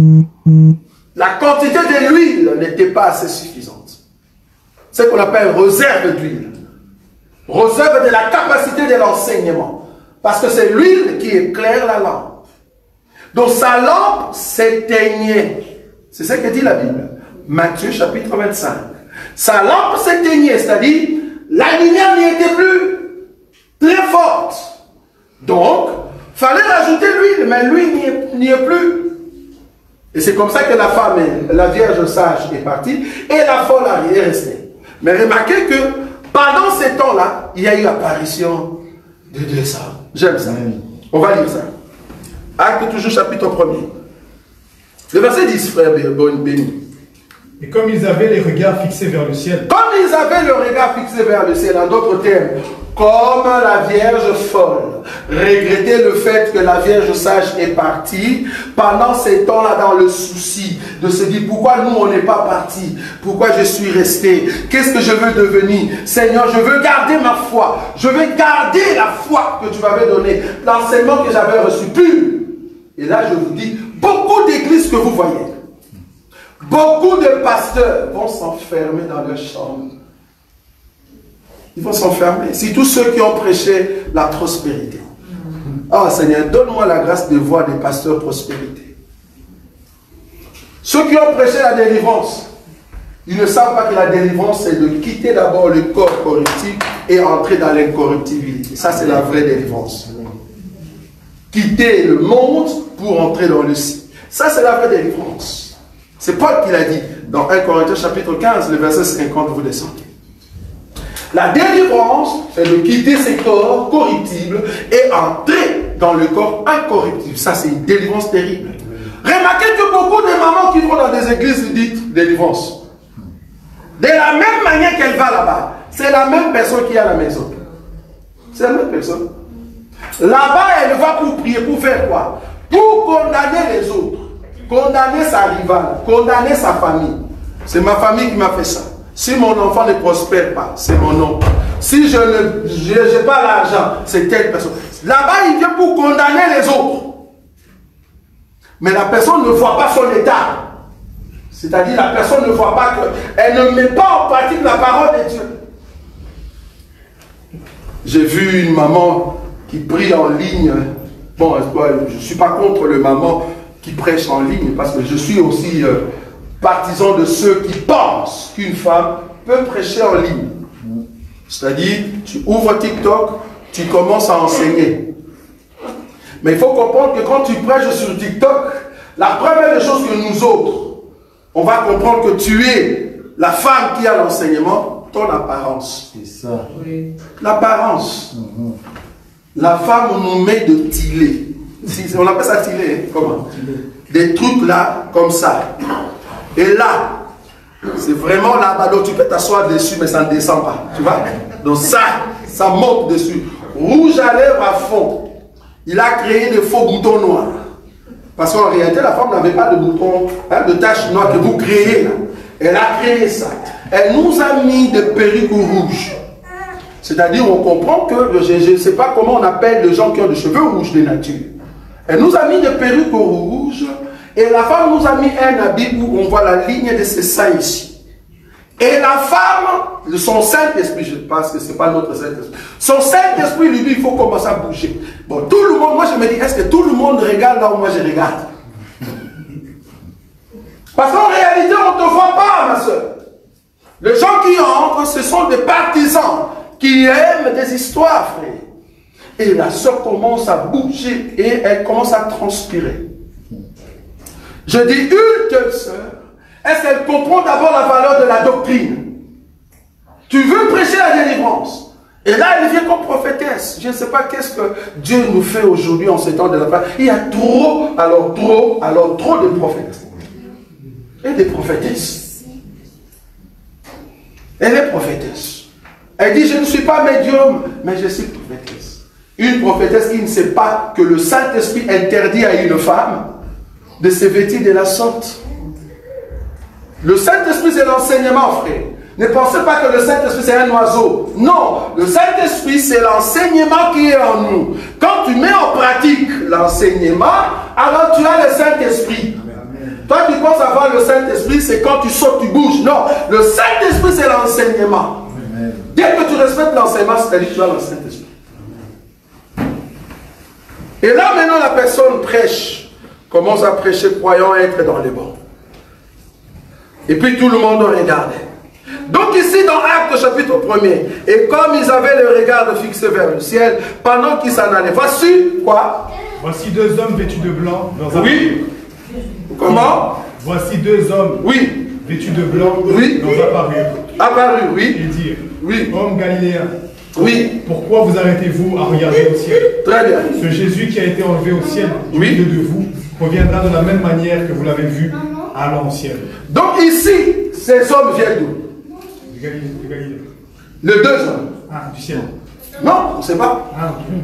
La quantité de l'huile n'était pas assez suffisante. C'est ce qu'on appelle réserve d'huile. Réserve de la capacité de l'enseignement. Parce que c'est l'huile qui éclaire la lampe. Donc sa lampe s'éteignait. C'est ce que dit la Bible. Matthieu chapitre 25. Sa lampe s'éteignait, c'est-à-dire la lumière n'y était plus très forte. Donc, il fallait rajouter l'huile, mais l'huile n'y est plus. Et c'est comme ça que la femme, la Vierge sage est partie et la folle est restée. Mais remarquez que pendant ces temps-là, il y a eu apparition de deux âmes. J'aime ça. On va lire ça. Acte toujours chapitre 1er. Le verset 10, frère béni. Et comme ils avaient les regards fixés vers le ciel. Comme ils avaient le regard fixé vers le ciel, en d'autres termes, comme la Vierge folle regrettait le fait que la Vierge sage est partie, pendant ces temps-là, dans le souci de se dire pourquoi nous on n'est pas partis, pourquoi je suis resté, qu'est-ce que je veux devenir, Seigneur, je veux garder ma foi, je veux garder la foi que tu m'avais donnée, l'enseignement que j'avais reçu pur. Et là je vous dis, beaucoup d'églises que vous voyez, beaucoup de pasteurs vont s'enfermer dans leur chambre. Ils vont s'enfermer. C'est tous ceux qui ont prêché la prospérité. Ah Seigneur, donne-moi la grâce de voir des pasteurs prospérité. Ceux qui ont prêché la délivrance, ils ne savent pas que la délivrance, c'est de quitter d'abord le corps corruptible et entrer dans l'incorruptibilité. Ça, c'est la vraie délivrance. Quitter le monde pour entrer dans le ciel. Ça, c'est la vraie délivrance. C'est Paul qui l'a dit dans 1 Corinthiens chapitre 15, le verset 50, vous descendez. La délivrance, c'est de quitter ces corps corruptibles et entrer dans le corps incorruptible. Ça, c'est une délivrance terrible. Remarquez que beaucoup de mamans qui vont dans des églises dites délivrance. De la même manière qu'elle va là-bas, c'est la même personne qui est à la maison. C'est la même personne. Là-bas, elle va pour prier, pour faire quoi? Pour condamner les autres. Condamner sa rivale, condamner sa famille. C'est ma famille qui m'a fait ça. Si mon enfant ne prospère pas, c'est mon nom. Si je n'ai pas l'argent, c'est telle personne. Là-bas, il vient pour condamner les autres. Mais la personne ne voit pas son état. C'est-à-dire la personne ne voit pas qu'elle ne met pas en pratique la parole de Dieu. J'ai vu une maman qui prie en ligne. Bon, je ne suis pas contre le maman qui prêche en ligne, parce que je suis aussi partisan de ceux qui pensent qu'une femme peut prêcher en ligne. C'est-à-dire, tu ouvres TikTok, tu commences à enseigner. Mais il faut comprendre que quand tu prêches sur TikTok, la première des choses que nous autres, on va comprendre que tu es la femme qui a l'enseignement, ton apparence. C'est ça. Oui. L'apparence. La femme, on nous met de tilés. On appelle ça tilé, comment? Des trucs là, comme ça. Et là, c'est vraiment là-bas, donc tu peux t'asseoir dessus, mais ça ne descend pas. Tu vois? Donc ça monte dessus. Rouge à lèvres à fond. Il a créé des faux boutons noirs. Parce qu'en réalité, la femme n'avait pas de boutons, hein, de taches noires que vous créez là. Elle a créé ça. Elle nous a mis des perruques rouges. C'est-à-dire, on comprend que, je ne sais pas comment on appelle les gens qui ont des cheveux rouges de nature. Elle nous a mis des perruques rouges. Et la femme nous a mis un habit où on voit la ligne de ses seins ici. Et la femme, son Saint-Esprit, je pense que ce n'est pas notre Saint-Esprit, son Saint-Esprit lui dit il faut commencer à bouger. Bon, tout le monde, moi je me dis, est-ce que tout le monde regarde là où moi je regarde? Parce qu'en réalité, on ne te voit pas, ma soeur. Les gens qui entrent, ce sont des partisans qui aiment des histoires, frère. Et la soeur commence à bouger et elle commence à transpirer. Je dis une telle sœur, est-ce qu'elle comprend d'abord la valeur de la doctrine? Tu veux prêcher la délivrance. Et là, elle vient comme prophétesse. Je ne sais pas qu'est-ce que Dieu nous fait aujourd'hui en ces temps de la fin. Il y a trop de prophètes. Et des prophétesses. Elle est prophétesse. Elle dit, je ne suis pas médium, mais je suis prophétesse. Une prophétesse qui ne sait pas que le Saint-Esprit interdit à une femme de se vêtir de la sorte. Le Saint-Esprit, c'est l'enseignement, frère. Ne pensez pas que le Saint-Esprit, c'est un oiseau. Non, le Saint-Esprit, c'est l'enseignement qui est en nous. Quand tu mets en pratique l'enseignement, alors tu as le Saint-Esprit. Toi, tu penses avoir le Saint-Esprit, c'est quand tu sautes, tu bouges. Non, le Saint-Esprit, c'est l'enseignement. Dès que tu respectes l'enseignement, c'est-à-dire que tu as le Saint-Esprit. Et là, maintenant, la personne prêche, commence à prêcher, croyant être dans les bons. Et puis, tout le monde regardait. Donc, ici, dans Actes chapitre 1er, et comme ils avaient le regard fixé vers le ciel, pendant qu'ils s'en allaient, voici quoi? Voici deux hommes vêtus de blanc dans un... Oui. Comment? Voici deux hommes vêtus de blanc dans un parure. Apparu, oui. Et dire, oui. Homme galiléen, oui. Pourquoi vous arrêtez-vous à regarder au ciel? Très bien. Ce Jésus qui a été enlevé au ciel du milieu de vous reviendra de la même manière que vous l'avez vu allant au ciel. Donc ici, ces hommes viennent d'où? Du Galilée. Les deux hommes. Ah, du ciel. Non, on ne sait pas. Ah, okay.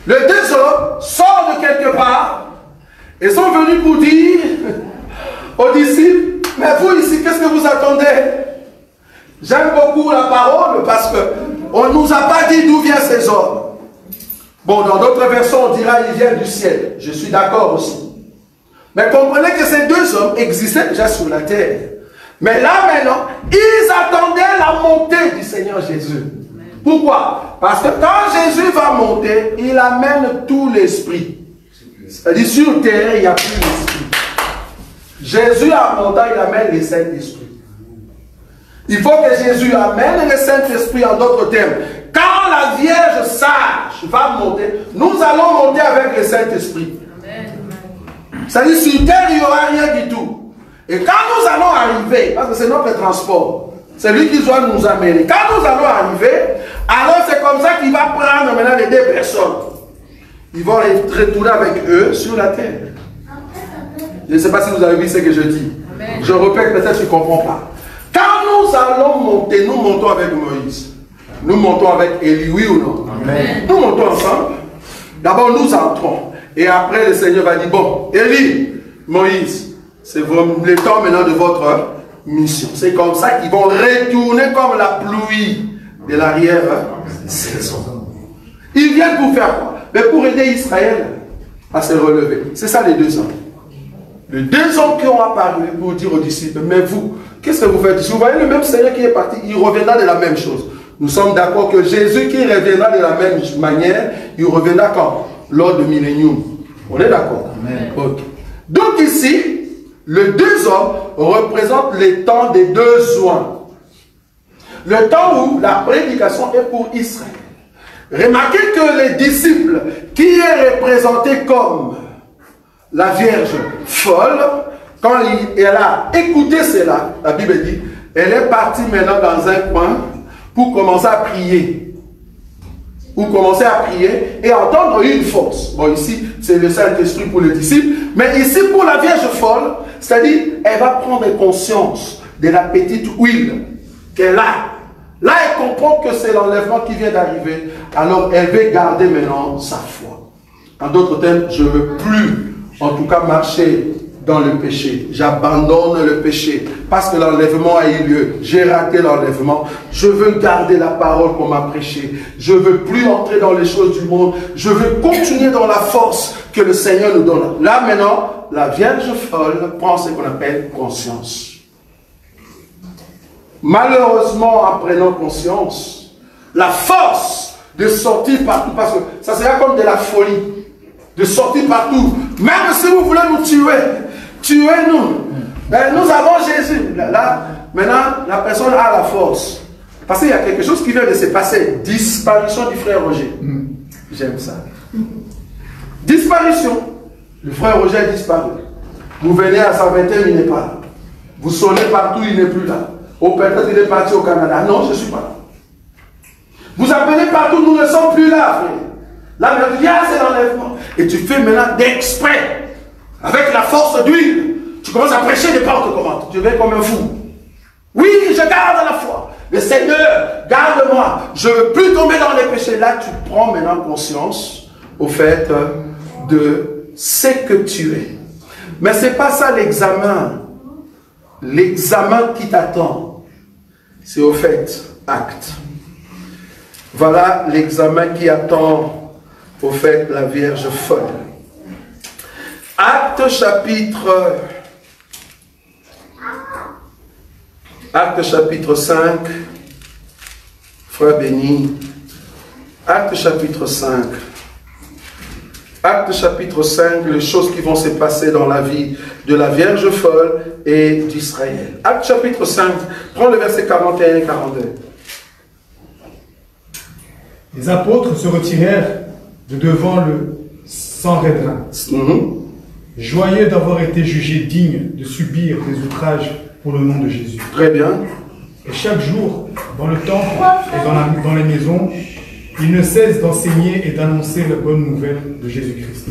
Les deux hommes sortent de quelque part et sont venus pour dire aux disciples, mais vous ici, qu'est-ce que vous attendez? J'aime beaucoup la parole parce qu'on ne nous a pas dit d'où viennent ces hommes. Bon, dans d'autres versions, on dira ils viennent du ciel. Je suis d'accord aussi. Mais comprenez que ces deux hommes existaient déjà sur la terre. Mais là maintenant, ils attendaient la montée du Seigneur Jésus. Pourquoi? Parce que quand Jésus va monter, il amène tout l'esprit. C'est-à-dire sur terre, il n'y a plus l'esprit. Jésus en montant, il amène le Saint-Esprit. Il faut que Jésus amène le Saint-Esprit en d'autres termes. Quand la Vierge sage va monter, nous allons monter avec le Saint-Esprit. C'est-à-dire sur terre, il n'y aura rien du tout. Et quand nous allons arriver, parce que c'est notre transport, c'est lui qui doit nous amener. Quand nous allons arriver, alors c'est comme ça qu'il va prendre maintenant les deux personnes. Ils vont retourner avec eux sur la terre. Je ne sais pas si vous avez vu ce que je dis. Amen. Je répète, peut-être que tu ne comprends pas. Quand nous allons monter, nous montons avec Moïse. Nous montons avec Élie, oui ou non? Amen. Nous montons ensemble. D'abord, nous entrons. Et après, le Seigneur va dire, bon, Élie, Moïse, c'est le temps maintenant de votre mission. C'est comme ça qu'ils vont retourner comme la pluie de l'arrière-saison. Ils viennent pour faire quoi? Mais pour aider Israël à se relever. C'est ça les deux hommes. Les deux hommes qui ont apparu pour dire aux disciples, mais vous, qu'est-ce que vous faites ici? Vous voyez le même Seigneur qui est parti, il reviendra de la même chose. Nous sommes d'accord que Jésus qui reviendra de la même manière, il reviendra quand? Lors du millénium. On est d'accord? Okay. Donc ici, les deux hommes représente les temps des deux soins. Le temps où la prédication est pour Israël. Remarquez que les disciples, qui est représenté comme la Vierge folle, quand elle a écouté cela, la Bible dit, elle est partie maintenant dans un coin pour commencer à prier. Pour commencer à prier et entendre une force. Bon, ici, c'est le Saint-Esprit pour les disciples, mais ici, pour la Vierge folle, c'est-à-dire, elle va prendre conscience de la petite huile qu'elle a. Là, elle comprend que c'est l'enlèvement qui vient d'arriver. Alors, elle veut garder maintenant sa foi. En d'autres termes, je ne veux plus, en tout cas, marcher dans le péché. J'abandonne le péché parce que l'enlèvement a eu lieu. J'ai raté l'enlèvement. Je veux garder la parole qu'on m'a prêchée. Je ne veux plus entrer dans les choses du monde. Je veux continuer dans la force que le Seigneur nous donne. Là, maintenant, la Vierge folle prend ce qu'on appelle conscience. Malheureusement, en prenant conscience, la force de sortir partout, parce que ça sera comme de la folie, de sortir partout. Même si vous voulez nous tuer, tuez-nous. Ben, nous avons Jésus. Là, maintenant, la personne a la force. Parce qu'il y a quelque chose qui vient de se passer. Disparition du frère Roger. J'aime ça. Disparition. Le frère Roger a disparu. Vous venez à sa vingtaine, il n'est pas là. Vous sonnez partout, il n'est plus là. Ou peut-être il est parti au Canada. Non, je ne suis pas là. Vous appelez partout, nous ne sommes plus là, frère. Là, maintenant, c'est l'enlèvement. Et tu fais maintenant d'exprès, avec la force d'huile, tu commences à prêcher des portes commandes. Tu deviens comme un fou. Oui, je garde la foi. Le Seigneur, garde-moi. Je ne veux plus tomber dans les péchés. Là, tu prends maintenant conscience au fait de ce que tu es. Mais ce n'est pas ça l'examen. L'examen qui t'attend, c'est au fait acte. Voilà l'examen qui attend au fait la Vierge folle. Acte chapitre 5, frère béni. Acte chapitre 5. Acte chapitre 5, les choses qui vont se passer dans la vie de la Vierge folle et d'Israël. Acte chapitre 5, prends le verset 41 et 42. Les apôtres se retirèrent de devant le Sanhédrin, joyeux d'avoir été jugés dignes de subir des outrages pour le nom de Jésus. Très bien. Et chaque jour, dans le temple et dans les maisons, ils ne cessent d'enseigner et d'annoncer la bonne nouvelle de Jésus-Christ.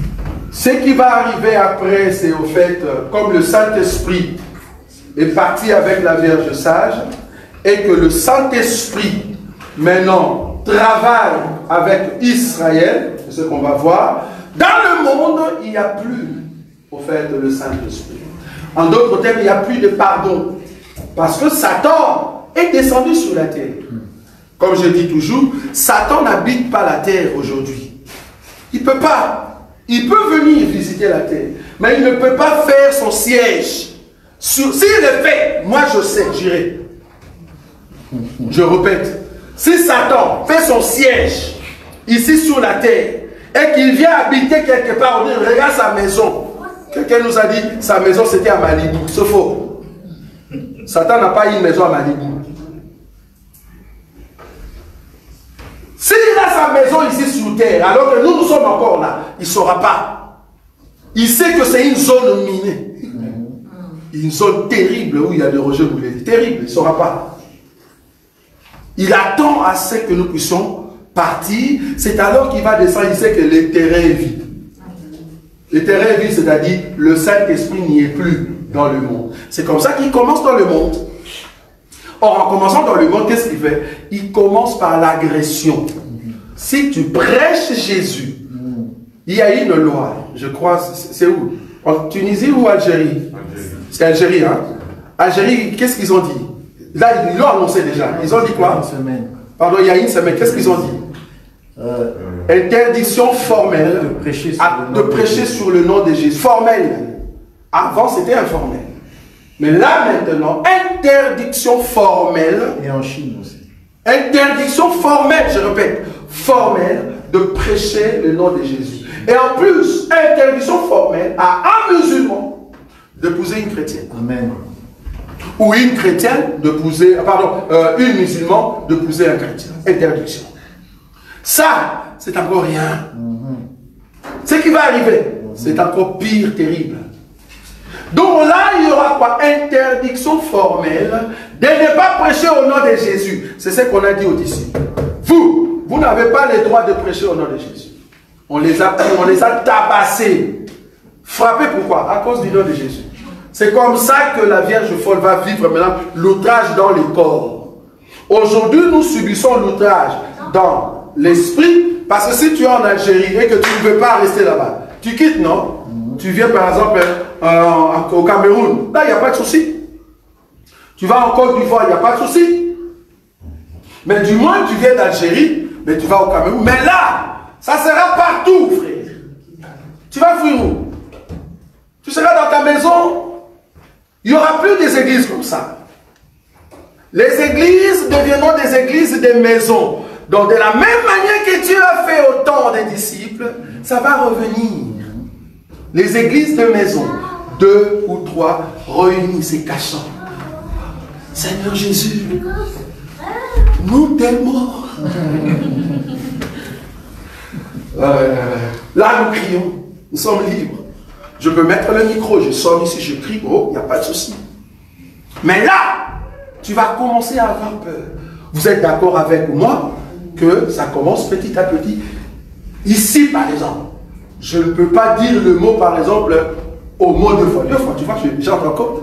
Ce qui va arriver après, c'est au fait, comme le Saint-Esprit est parti avec la Vierge sage, et que le Saint-Esprit, maintenant, travaille avec Israël, c'est ce qu'on va voir. Dans le monde, il n'y a plus, au fait, le Saint-Esprit. En d'autres termes, il n'y a plus de pardon. Parce que Satan est descendu sur la terre. Comme je dis toujours, Satan n'habite pas la terre aujourd'hui. Il ne peut pas. Il peut venir visiter la terre, mais il ne peut pas faire son siège. S'il le fait, moi je sais, j'irai. Je répète, si Satan fait son siège ici sur la terre et qu'il vient habiter quelque part, on dit, regarde sa maison. Quelqu'un nous a dit, sa maison c'était à Malibu. C'est faux. Satan n'a pas une maison à Malibu. S'il a sa maison ici sur terre, alors que nous sommes encore là, il ne saura pas. Il sait que c'est une zone minée. Une zone terrible où il y a des rejets brûlés. Terrible, il ne saura pas. Il attend à ce que nous puissions partir. C'est alors qu'il va descendre, il sait que le terrain est vide. Le terrain est vide, c'est-à-dire le Saint-Esprit n'y est plus dans le monde. C'est comme ça qu'il commence dans le monde. Or, en commençant dans le monde, qu'est-ce qu'il fait? Il commence par l'agression. Si tu prêches Jésus, il y a une loi, je crois, c'est où? En Tunisie ou Algérie? C'est Algérie, hein? Algérie, qu'est-ce qu'ils ont dit? Là, ils l'ont annoncé déjà. Ils ont dit quoi? Une semaine. Pardon, il y a une semaine, qu'est-ce qu'ils ont dit? Interdiction formelle de prêcher sur le nom de Jésus. Formelle. Avant, c'était informel. Mais là, maintenant, interdiction formelle. Et en Chine aussi. Interdiction formelle, je répète, formelle de prêcher le nom de Jésus. Et en plus, interdiction formelle à un musulman d'épouser une chrétienne. Amen. Ou une chrétienne d'épouser, une musulmane d'épouser un chrétien. Interdiction. Ça, c'est encore rien. Ce qui va arriver, c'est encore pire, terrible. Donc là, il y aura quoi? Interdiction formelle de ne pas prêcher au nom de Jésus. C'est ce qu'on a dit aux disciples. Vous n'avez pas le droit de prêcher au nom de Jésus. On les a tabassés. Frappés pourquoi? À cause du nom de Jésus. C'est comme ça que la Vierge folle va vivre maintenant l'outrage dans le corps. Aujourd'hui, nous subissons l'outrage dans l'esprit, parce que si tu es en Algérie et que tu ne veux pas rester là-bas, tu quittes, non? Tu viens par exemple au Cameroun, là il n'y a pas de souci. Tu vas en Côte d'Ivoire, il n'y a pas de souci. Mais du moins tu viens d'Algérie, mais tu vas au Cameroun. Mais là, ça sera partout, frère. Tu vas fuir où? Tu seras dans ta maison. Il n'y aura plus des églises comme ça. Les églises deviendront des églises de maisons. Donc de la même manière que Dieu a fait au temps des disciples, ça va revenir. Les églises de maison, 2 ou 3 réunis, c'est cachant. Seigneur Jésus, nous t'aimons. Là nous crions, nous sommes libres. Je peux mettre le micro, je sors ici, je crie, oh, il n'y a pas de souci. Mais là, tu vas commencer à avoir peur. Vous êtes d'accord avec moi que ça commence petit à petit. Ici, par exemple, je ne peux pas dire le mot, par exemple, au mot 2 fois. 2 fois, tu vois, j'entre en compte.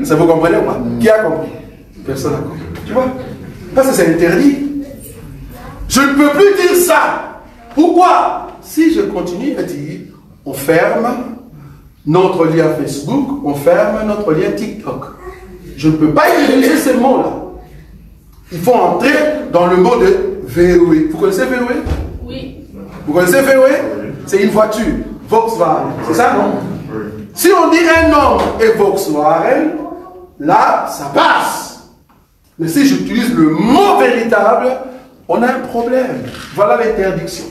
Ça vous comprenez ou pas? Qui a compris? Personne n'a compris. Tu vois? Parce que c'est interdit. Je ne peux plus dire ça. Pourquoi? Si je continue à dire, on ferme notre lien Facebook, on ferme notre lien TikTok. Je ne peux pas utiliser ces mots-là. Il faut entrer dans le mot de VW. Vous connaissez VW? Oui. Vous connaissez VW? C'est une voiture. Volkswagen. C'est ça, non? Oui. Si on dit un homme et Volkswagen, là, ça passe. Mais si j'utilise le mot véritable, on a un problème. Voilà l'interdiction.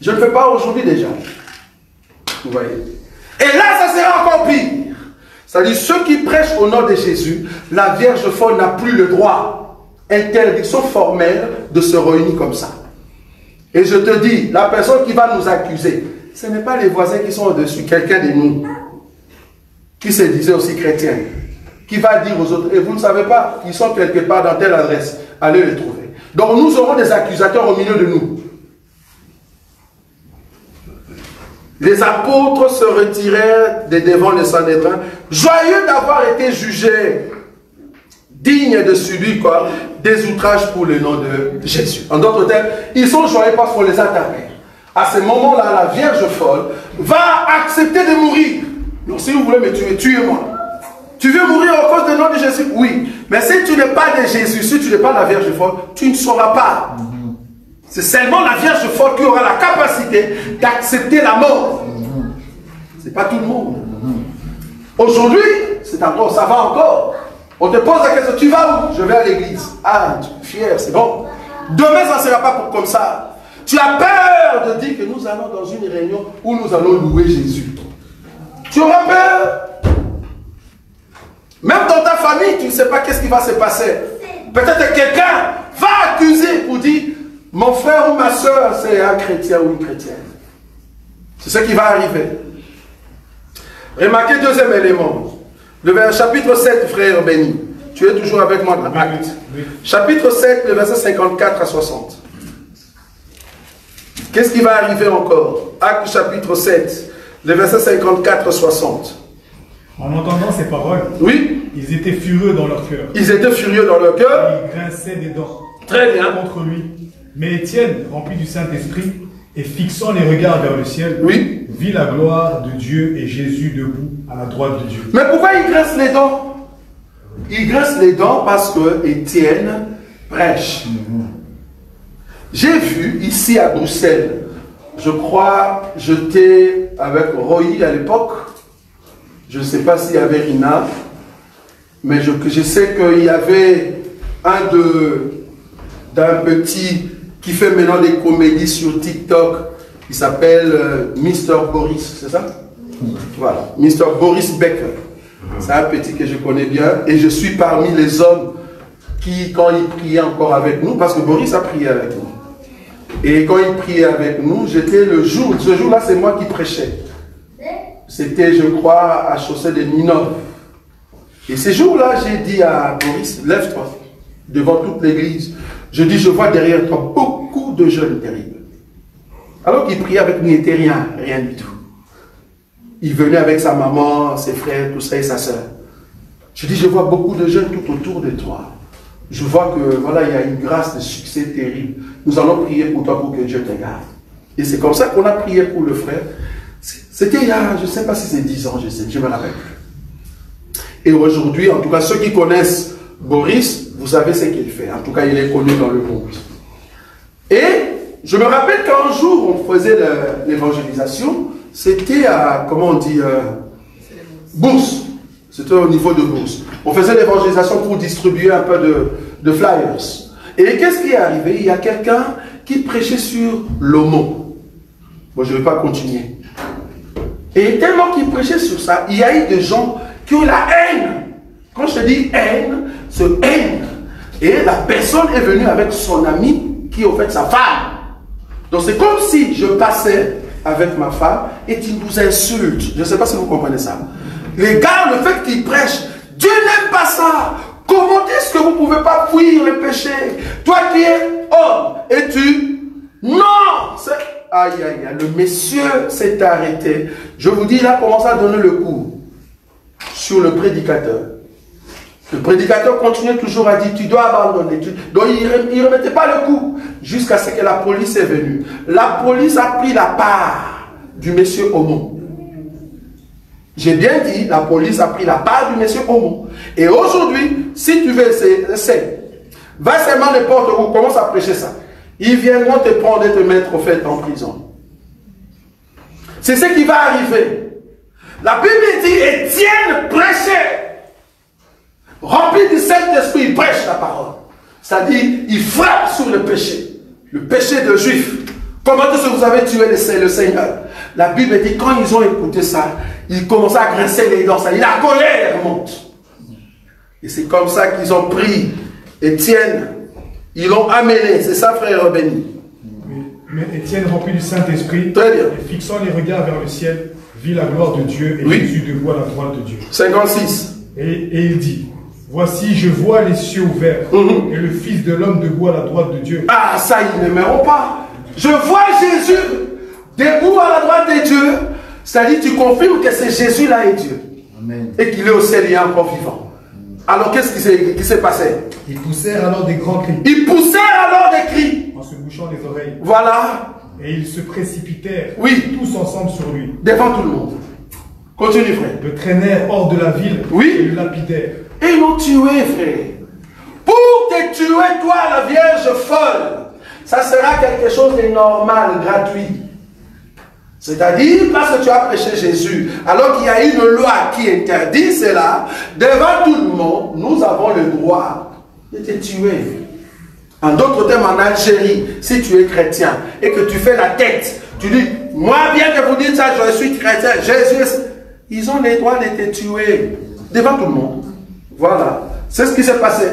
Je ne le fais pas aujourd'hui déjà. Vous voyez? Et là, ça sera encore pire. C'est-à-dire, ceux qui prêchent au nom de Jésus, la Vierge folle n'a plus le droit, interdiction formelle, de se réunir comme ça. Et je te dis, la personne qui va nous accuser, ce n'est pas les voisins qui sont au-dessus, quelqu'un de nous, qui se disait aussi chrétien, qui va dire aux autres, et vous ne savez pas, ils sont quelque part dans telle adresse, allez les trouver. Donc nous aurons des accusateurs au milieu de nous. Les apôtres se retirèrent de devant le Sanhédrin, joyeux d'avoir été jugés, dignes de subir quoi, des outrages pour le nom de Jésus. En d'autres termes, ils sont joyeux parce qu'on les a tapés. À ce moment-là, la Vierge folle va accepter de mourir. Donc si vous voulez me tuer, tuez-moi. Tu veux mourir à cause du nom de Jésus? Oui. Mais si tu n'es pas de Jésus, si tu n'es pas la Vierge folle, tu ne sauras pas. C'est seulement la Vierge folle qui aura la capacité d'accepter la mort. Ce n'est pas tout le monde. Aujourd'hui, c'est encore, ça va encore. On te pose la question, tu vas où? Je vais à l'église. Ah, tu es fier, c'est bon. Demain, ça ne sera pas pour comme ça. Tu as peur de dire que nous allons dans une réunion où nous allons louer Jésus. Tu auras peur. Même dans ta famille, tu ne sais pas qu'est-ce qui va se passer. Peut-être que quelqu'un va accuser pour dire, mon frère ou ma soeur, c'est un chrétien ou une chrétienne. C'est ce qui va arriver. Remarquez deuxième élément. Le chapitre 7, frère béni. Tu es toujours avec moi dans Actes. Oui. Chapitre 7, le verset 54 à 60. Qu'est-ce qui va arriver encore? Actes chapitre 7, le verset 54 à 60. En entendant ces paroles, oui, ils étaient furieux dans leur cœur. Ils étaient furieux dans leur cœur. Ils grinçaient des dents. Très bien. Contre lui. Mais Étienne, rempli du Saint-Esprit, et fixant les regards vers le ciel, oui, vit la gloire de Dieu et Jésus debout à la droite de Dieu. Mais pourquoi il grince les dents? Il grince les dents parce que Étienne prêche. J'ai vu ici à Bruxelles, je crois, j'étais avec Roy à l'époque, je ne sais pas s'il y avait Rina, mais je sais qu'il y avait d'un petit qui fait maintenant des comédies sur TikTok, il s'appelle Mr. Boris, c'est ça? Voilà, Mr. Boris Becker. C'est un petit que je connais bien. Et je suis parmi les hommes qui, quand il priait encore avec nous, parce que Boris a prié avec nous. Et quand il priait avec nous, j'étais ce jour-là, c'est moi qui prêchais. C'était, je crois, à Chaussée de Ninov. Et ce jour-là, j'ai dit à Boris, lève-toi, devant toute l'église. Je dis, je vois derrière toi beaucoup de jeunes terribles. Alors qu'il priait avec nous, il n'était rien du tout. Il venait avec sa maman, ses frères, tout ça, et sa soeur. Je dis, je vois beaucoup de jeunes tout autour de toi. Je vois que, voilà, il y a une grâce de succès terrible. Nous allons prier pour toi pour que Dieu te garde. Et c'est comme ça qu'on a prié pour le frère. C'était il y a, je ne sais pas si c'est 10 ans, je me rappelle plus. Et aujourd'hui, en tout cas, ceux qui connaissent Boris, vous savez ce qu'il fait. En tout cas, il est connu dans le monde. Et je me rappelle qu'un jour, on faisait l'évangélisation. C'était à, comment on dit, Bourse. C'était au niveau de Bourse. On faisait l'évangélisation pour distribuer un peu de flyers. Et qu'est-ce qui est arrivé? Il y a quelqu'un qui prêchait sur l'homo. Bon, je ne vais pas continuer. Et tellement qu'il prêchait sur ça, il y a eu des gens qui ont la haine. Quand je dis haine, c'est haine. Et la personne est venue avec son ami, qui est au fait sa femme. Donc c'est comme si je passais avec ma femme et tu nous insultes. Je ne sais pas si vous comprenez ça. Les gars, le fait qu'ils prêchent, Dieu n'aime pas ça. Comment est-ce que vous ne pouvez pas fuir le péché? Toi qui es homme, et tu... Non! Aïe, aïe, aïe, le monsieur s'est arrêté. Je vous dis, il a commencé à donner le coup sur le prédicateur. Le prédicateur continuait toujours à dire, tu dois abandonner. Donc il ne remettait pas le coup jusqu'à ce que la police est venue. La police a pris la part du monsieur homo. J'ai bien dit, la police a pris la part du monsieur homo. Et aujourd'hui, si tu veux essayer, va seulement n'importe où, commence à prêcher ça. Ils viendront te prendre et te mettre au fait en prison. C'est ce qui va arriver. La Bible dit, Étienne prêchait. Rempli du Saint-Esprit, il prêche la parole. C'est-à-dire, il frappe sur le péché de Juifs. Comment est-ce que vous avez tué le Seigneur? La Bible dit, quand ils ont écouté ça, ils commençaient à grincer les dents. La colère monte. Et c'est comme ça qu'ils ont pris Étienne. Ils l'ont amené. C'est ça, frère Béni. Mais Étienne, rempli du Saint-Esprit, très bien, et fixant les regards vers le ciel, vit la gloire de Dieu et Jésus debout à la droite de Dieu. 56. Et il dit, voici, je vois les cieux ouverts et le Fils de l'homme debout à la droite de Dieu. Ah, ça, ils n'aimeront pas. Je vois Jésus debout à la droite de Dieu. C'est-à-dire, tu confirmes que c'est Jésus-là et Dieu. Amen. Et qu'il est au ciel, il est encore vivant. Alors, qu'est-ce qui s'est passé? Ils poussèrent alors des grands cris. Ils poussèrent alors des cris. En se bouchant les oreilles. Voilà. Et ils se précipitèrent. Oui. Tous ensemble sur lui. Devant tout le monde. Continue, frère. Le traînèrent hors de la ville. Oui. Et le lapidèrent. Et ils l'ont tué, frère. Pour te tuer, toi, la Vierge folle, ça sera quelque chose de normal, gratuit. C'est-à-dire, parce que tu as prêché Jésus, alors qu'il y a une loi qui interdit cela, devant tout le monde, nous avons le droit de te tuer. En d'autres termes, en Algérie, si tu es chrétien et que tu fais la tête, tu dis, moi bien que vous dites ça, je suis chrétien, Jésus, ils ont le droit de te tuer devant tout le monde. Voilà, c'est ce qui s'est passé.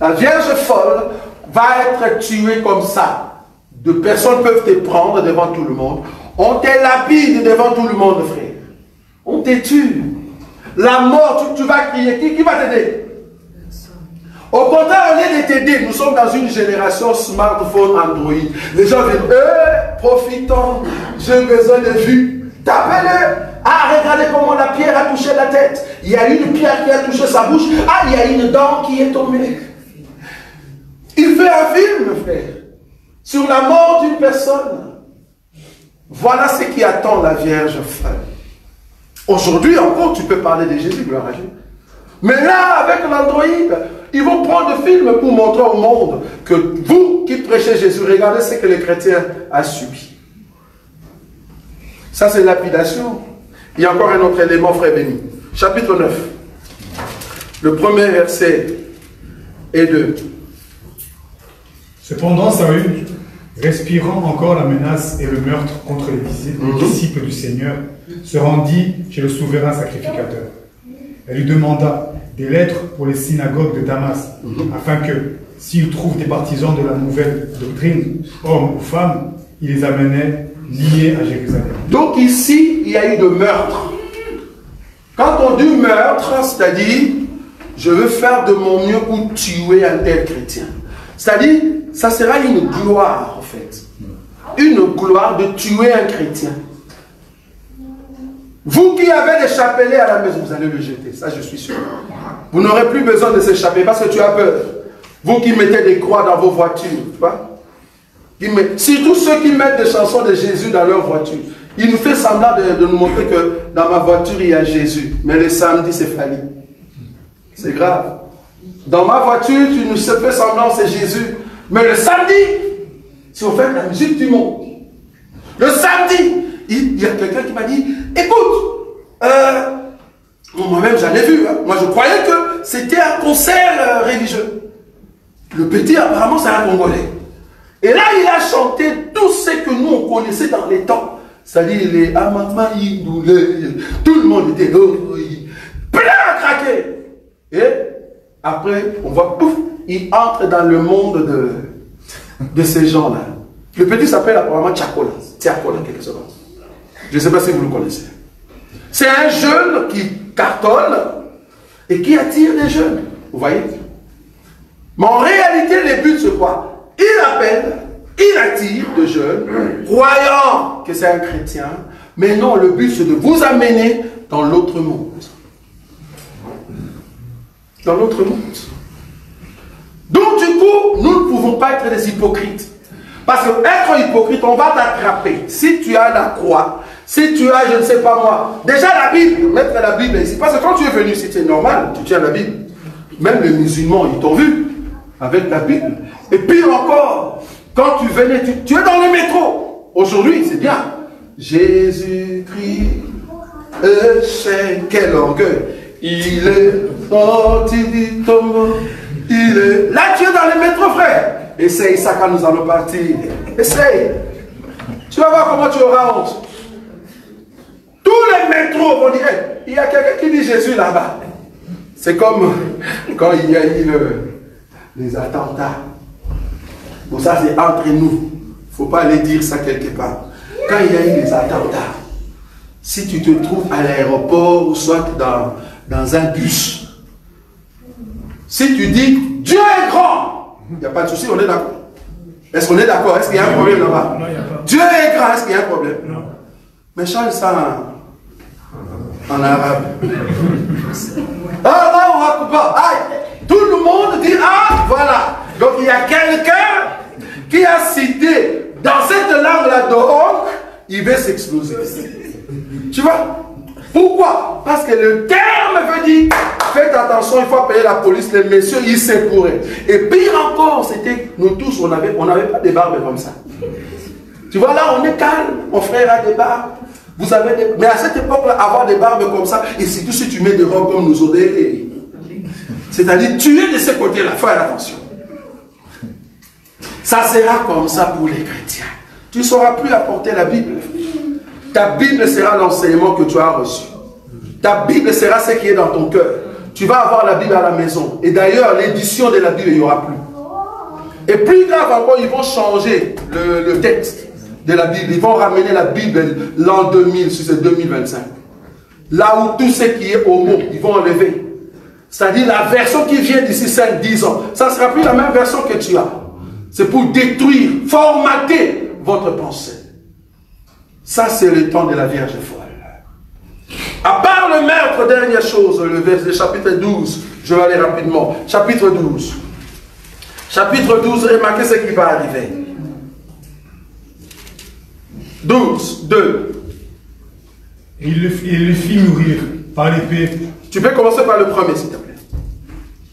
La Vierge folle va être tuée comme ça. Deux personnes peuvent te prendre devant tout le monde. On te lapide devant tout le monde, frère. On te tue. La mort, tu vas crier. Qui va t'aider? Au contraire, au lieu de t'aider, nous sommes dans une génération smartphone Android. Les gens viennent, profitons, j'ai besoin de vue. Tapez-le. Ah, regardez comment la pierre a touché la tête. Il y a une pierre qui a touché sa bouche. Ah, il y a une dent qui est tombée. Il fait un film, frère, sur la mort d'une personne. Voilà ce qui attend la Vierge folle. Aujourd'hui encore, tu peux parler de Jésus, gloire à Dieu. Mais là, avec l'Android, ils vont prendre le film pour montrer au monde que vous qui prêchez Jésus, regardez ce que les chrétiens ont subi. Ça, c'est lapidation. Il y a encore un autre élément, frère béni. Chapitre 9. Le premier verset et 2. Cependant, Saül, respirant encore la menace et le meurtre contre les disciples du Seigneur, se rendit chez le souverain sacrificateur. Elle lui demanda des lettres pour les synagogues de Damas, afin que, s'il trouve des partisans de la nouvelle doctrine, hommes ou femmes, il les amenait liés à Jérusalem. Donc ici, il y a eu de meurtre. Quand on dit meurtre, c'est-à-dire, je veux faire de mon mieux pour tuer un tel chrétien. C'est-à-dire, ça sera une gloire, en fait. Une gloire de tuer un chrétien. Vous qui avez des chapelets à la maison, vous allez le jeter, ça je suis sûr. Vous n'aurez plus besoin de s'échapper parce que tu as peur. Vous qui mettez des croix dans vos voitures, tu vois? Surtout ceux qui mettent des chansons de Jésus dans leur voiture. Il nous fait semblant de nous montrer que dans ma voiture il y a Jésus. Mais le samedi c'est Fali. C'est grave. Dans ma voiture tu nous fais semblant c'est Jésus. Mais le samedi, si on fait la musique du monde. Le samedi, il y a quelqu'un qui m'a dit, écoute, moi-même j'en ai vu. Hein. Moi je croyais que c'était un concert religieux. Le petit apparemment c'est un Congolais. Et là, il a chanté tout ce que nous, on connaissait dans les temps. C'est-à-dire les Amamaï, tout le monde était plein à craquer. Et après, on voit, pouf, il entre dans le monde de ces gens-là. Le petit s'appelle apparemment Tchakola, quelque chose. Je ne sais pas si vous le connaissez. C'est un jeune qui cartonne et qui attire des jeunes. Vous voyez? Mais en réalité, les buts, c'est quoi? Il appelle, il attire de jeunes, croyant que c'est un chrétien, mais non, le but c'est de vous amener dans l'autre monde. Dans l'autre monde. Donc du coup, nous ne pouvons pas être des hypocrites. Parce que être hypocrite, on va t'attraper. Si tu as la croix, si tu as, je ne sais pas moi, déjà la Bible, mettre la Bible ici. Parce que quand tu es venu ici, c'est normal, tu tiens la Bible. Même les musulmans, ils t'ont vu avec la Bible. Et pire encore, quand tu venais, tu es dans le métro. Aujourd'hui, c'est bien. Jésus-Christ, c'est quel orgueil. Il est sorti du tombeau. Il est... Là, tu es dans le métro, frère. Essaye ça quand nous allons partir. Essaye. Tu vas voir comment tu auras honte. Tous les métros vont dire, il y a quelqu'un qui dit Jésus là-bas. C'est comme quand il y a eu les attentats. Bon, ça c'est entre nous. Il ne faut pas aller dire ça quelque part. Quand il y a eu les attentats, si tu te trouves à l'aéroport ou soit dans un bus, si tu dis Dieu est grand, il n'y a pas de souci, on est d'accord. Est-ce qu'on est d'accord? Est-ce qu'il y a un problème là-bas? Dieu est grand, est-ce qu'il y a un problème? Non. Mais change ça en arabe. Ah là, on va couper. Tout le monde dit ah, voilà. Donc il y a quelqu'un qui a cité dans cette langue-là donc, il va s'exploser. Tu vois? Pourquoi? Parce que le terme veut dire, faites attention, il faut appeler la police, les messieurs, ils s'écouraient. Et pire encore, c'était, nous tous, on n'avait pas des barbes comme ça. Tu vois, là, on est calme, mon frère a des barbes. Vous avez des... Mais à cette époque-là, avoir des barbes comme ça, et surtout si tu mets des robes comme nous autres, c'est-à-dire, tu es de ce côté-là, fais attention. Ça sera comme ça pour les chrétiens. Tu ne sauras plus apporter la Bible. Ta Bible sera l'enseignement que tu as reçu. Ta Bible sera ce qui est dans ton cœur. Tu vas avoir la Bible à la maison. Et d'ailleurs, l'édition de la Bible, il n'y aura plus. Et plus grave encore, ils vont changer le texte de la Bible. Ils vont ramener la Bible l'an 2000 sur ce 2025. Là où tout ce qui est homo, ils vont enlever. C'est-à-dire la version qui vient d'ici 5-10 ans. Ça ne sera plus la même version que tu as. C'est pour détruire, formater votre pensée. Ça, c'est le temps de la Vierge folle. À part le meurtre, dernière chose, le chapitre 12, je vais aller rapidement. Chapitre 12. Chapitre 12, remarquez ce qui va arriver. 12, 2. Il le fit mourir par l'épée. Tu peux commencer par le premier, s'il te plaît.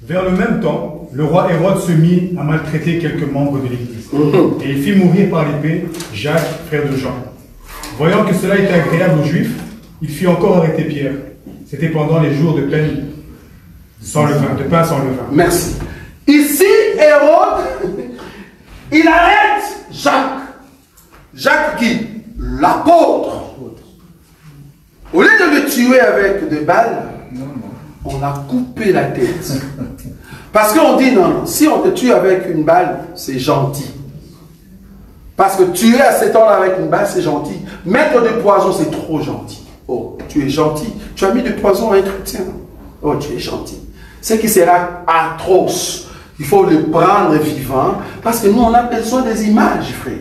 Vers le même temps, le roi Hérode se mit à maltraiter quelques membres de l'Église. Et il fit mourir par l'épée Jacques, frère de Jean. Voyant que cela était agréable aux Juifs, il fit encore arrêter Pierre. C'était pendant les jours de peine sans levain, de pain sans levain. Merci. Ici, Hérode, il arrête Jacques. Jacques qui? L'apôtre. Au lieu de le tuer avec des balles, On a coupé la tête. Parce qu'on dit non, si on te tue avec une balle, c'est gentil. Parce que tuer à 7 ans avec une balle, c'est gentil. Mettre du poison, c'est trop gentil. Oh, tu es gentil. Tu as mis du poison à un chrétien. Oh, tu es gentil. Ce qui sera atroce. Il faut le prendre vivant. Parce que nous, on a besoin des images, frère.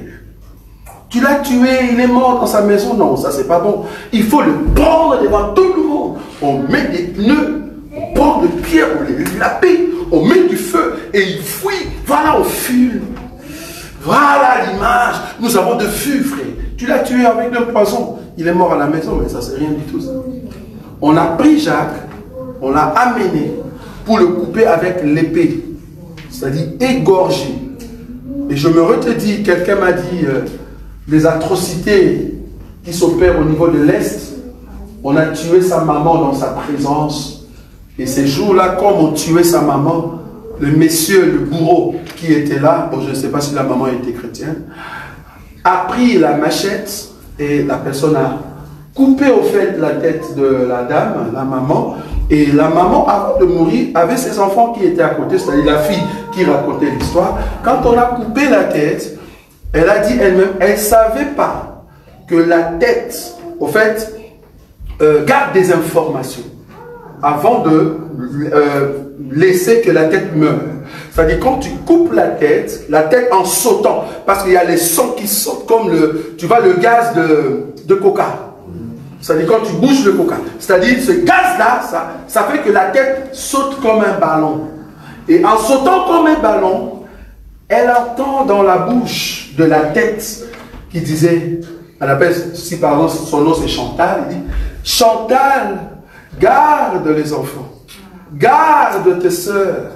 Tu l'as tué, il est mort dans sa maison. Non, ça, c'est pas bon. Il faut le prendre devant tout le monde. On met des pneus, on prend des pierres, on les lapide, on met du feu et il fuit. Voilà, on fume. Voilà l'image. Nous avons de feu, frère. Tu l'as tué avec un poison. Il est mort à la maison, mais ça, c'est rien du tout, ça. On a pris Jacques, on l'a amené pour le couper avec l'épée. C'est-à-dire égorger. Et je me redis, quelqu'un m'a dit, les atrocités qui s'opèrent au niveau de l'Est, on a tué sa maman dans sa présence. Et ces jours-là, comme on tuait sa maman, le monsieur, le bourreau qui était là, bon, je ne sais pas si la maman était chrétienne, a pris la machette et la personne a coupé au fait la tête de la dame, la maman. Et la maman, avant de mourir, avait ses enfants qui étaient à côté, c'est-à-dire la fille qui racontait l'histoire. Quand on a coupé la tête, elle a dit elle-même, elle ne savait pas que la tête, au fait, garde des informations avant de laisser que la tête meure. C'est-à-dire quand tu coupes la tête en sautant, parce qu'il y a les sons qui sautent comme tu vois, le gaz de coca. C'est-à-dire quand tu bouges le coca. C'est-à-dire ce gaz-là, ça fait que la tête saute comme un ballon. Et en sautant comme un ballon, elle entend dans la bouche de la tête qui disait, elle appelle, si par exemple son nom c'est Chantal, il dit, Chantal, garde les enfants, garde tes soeurs.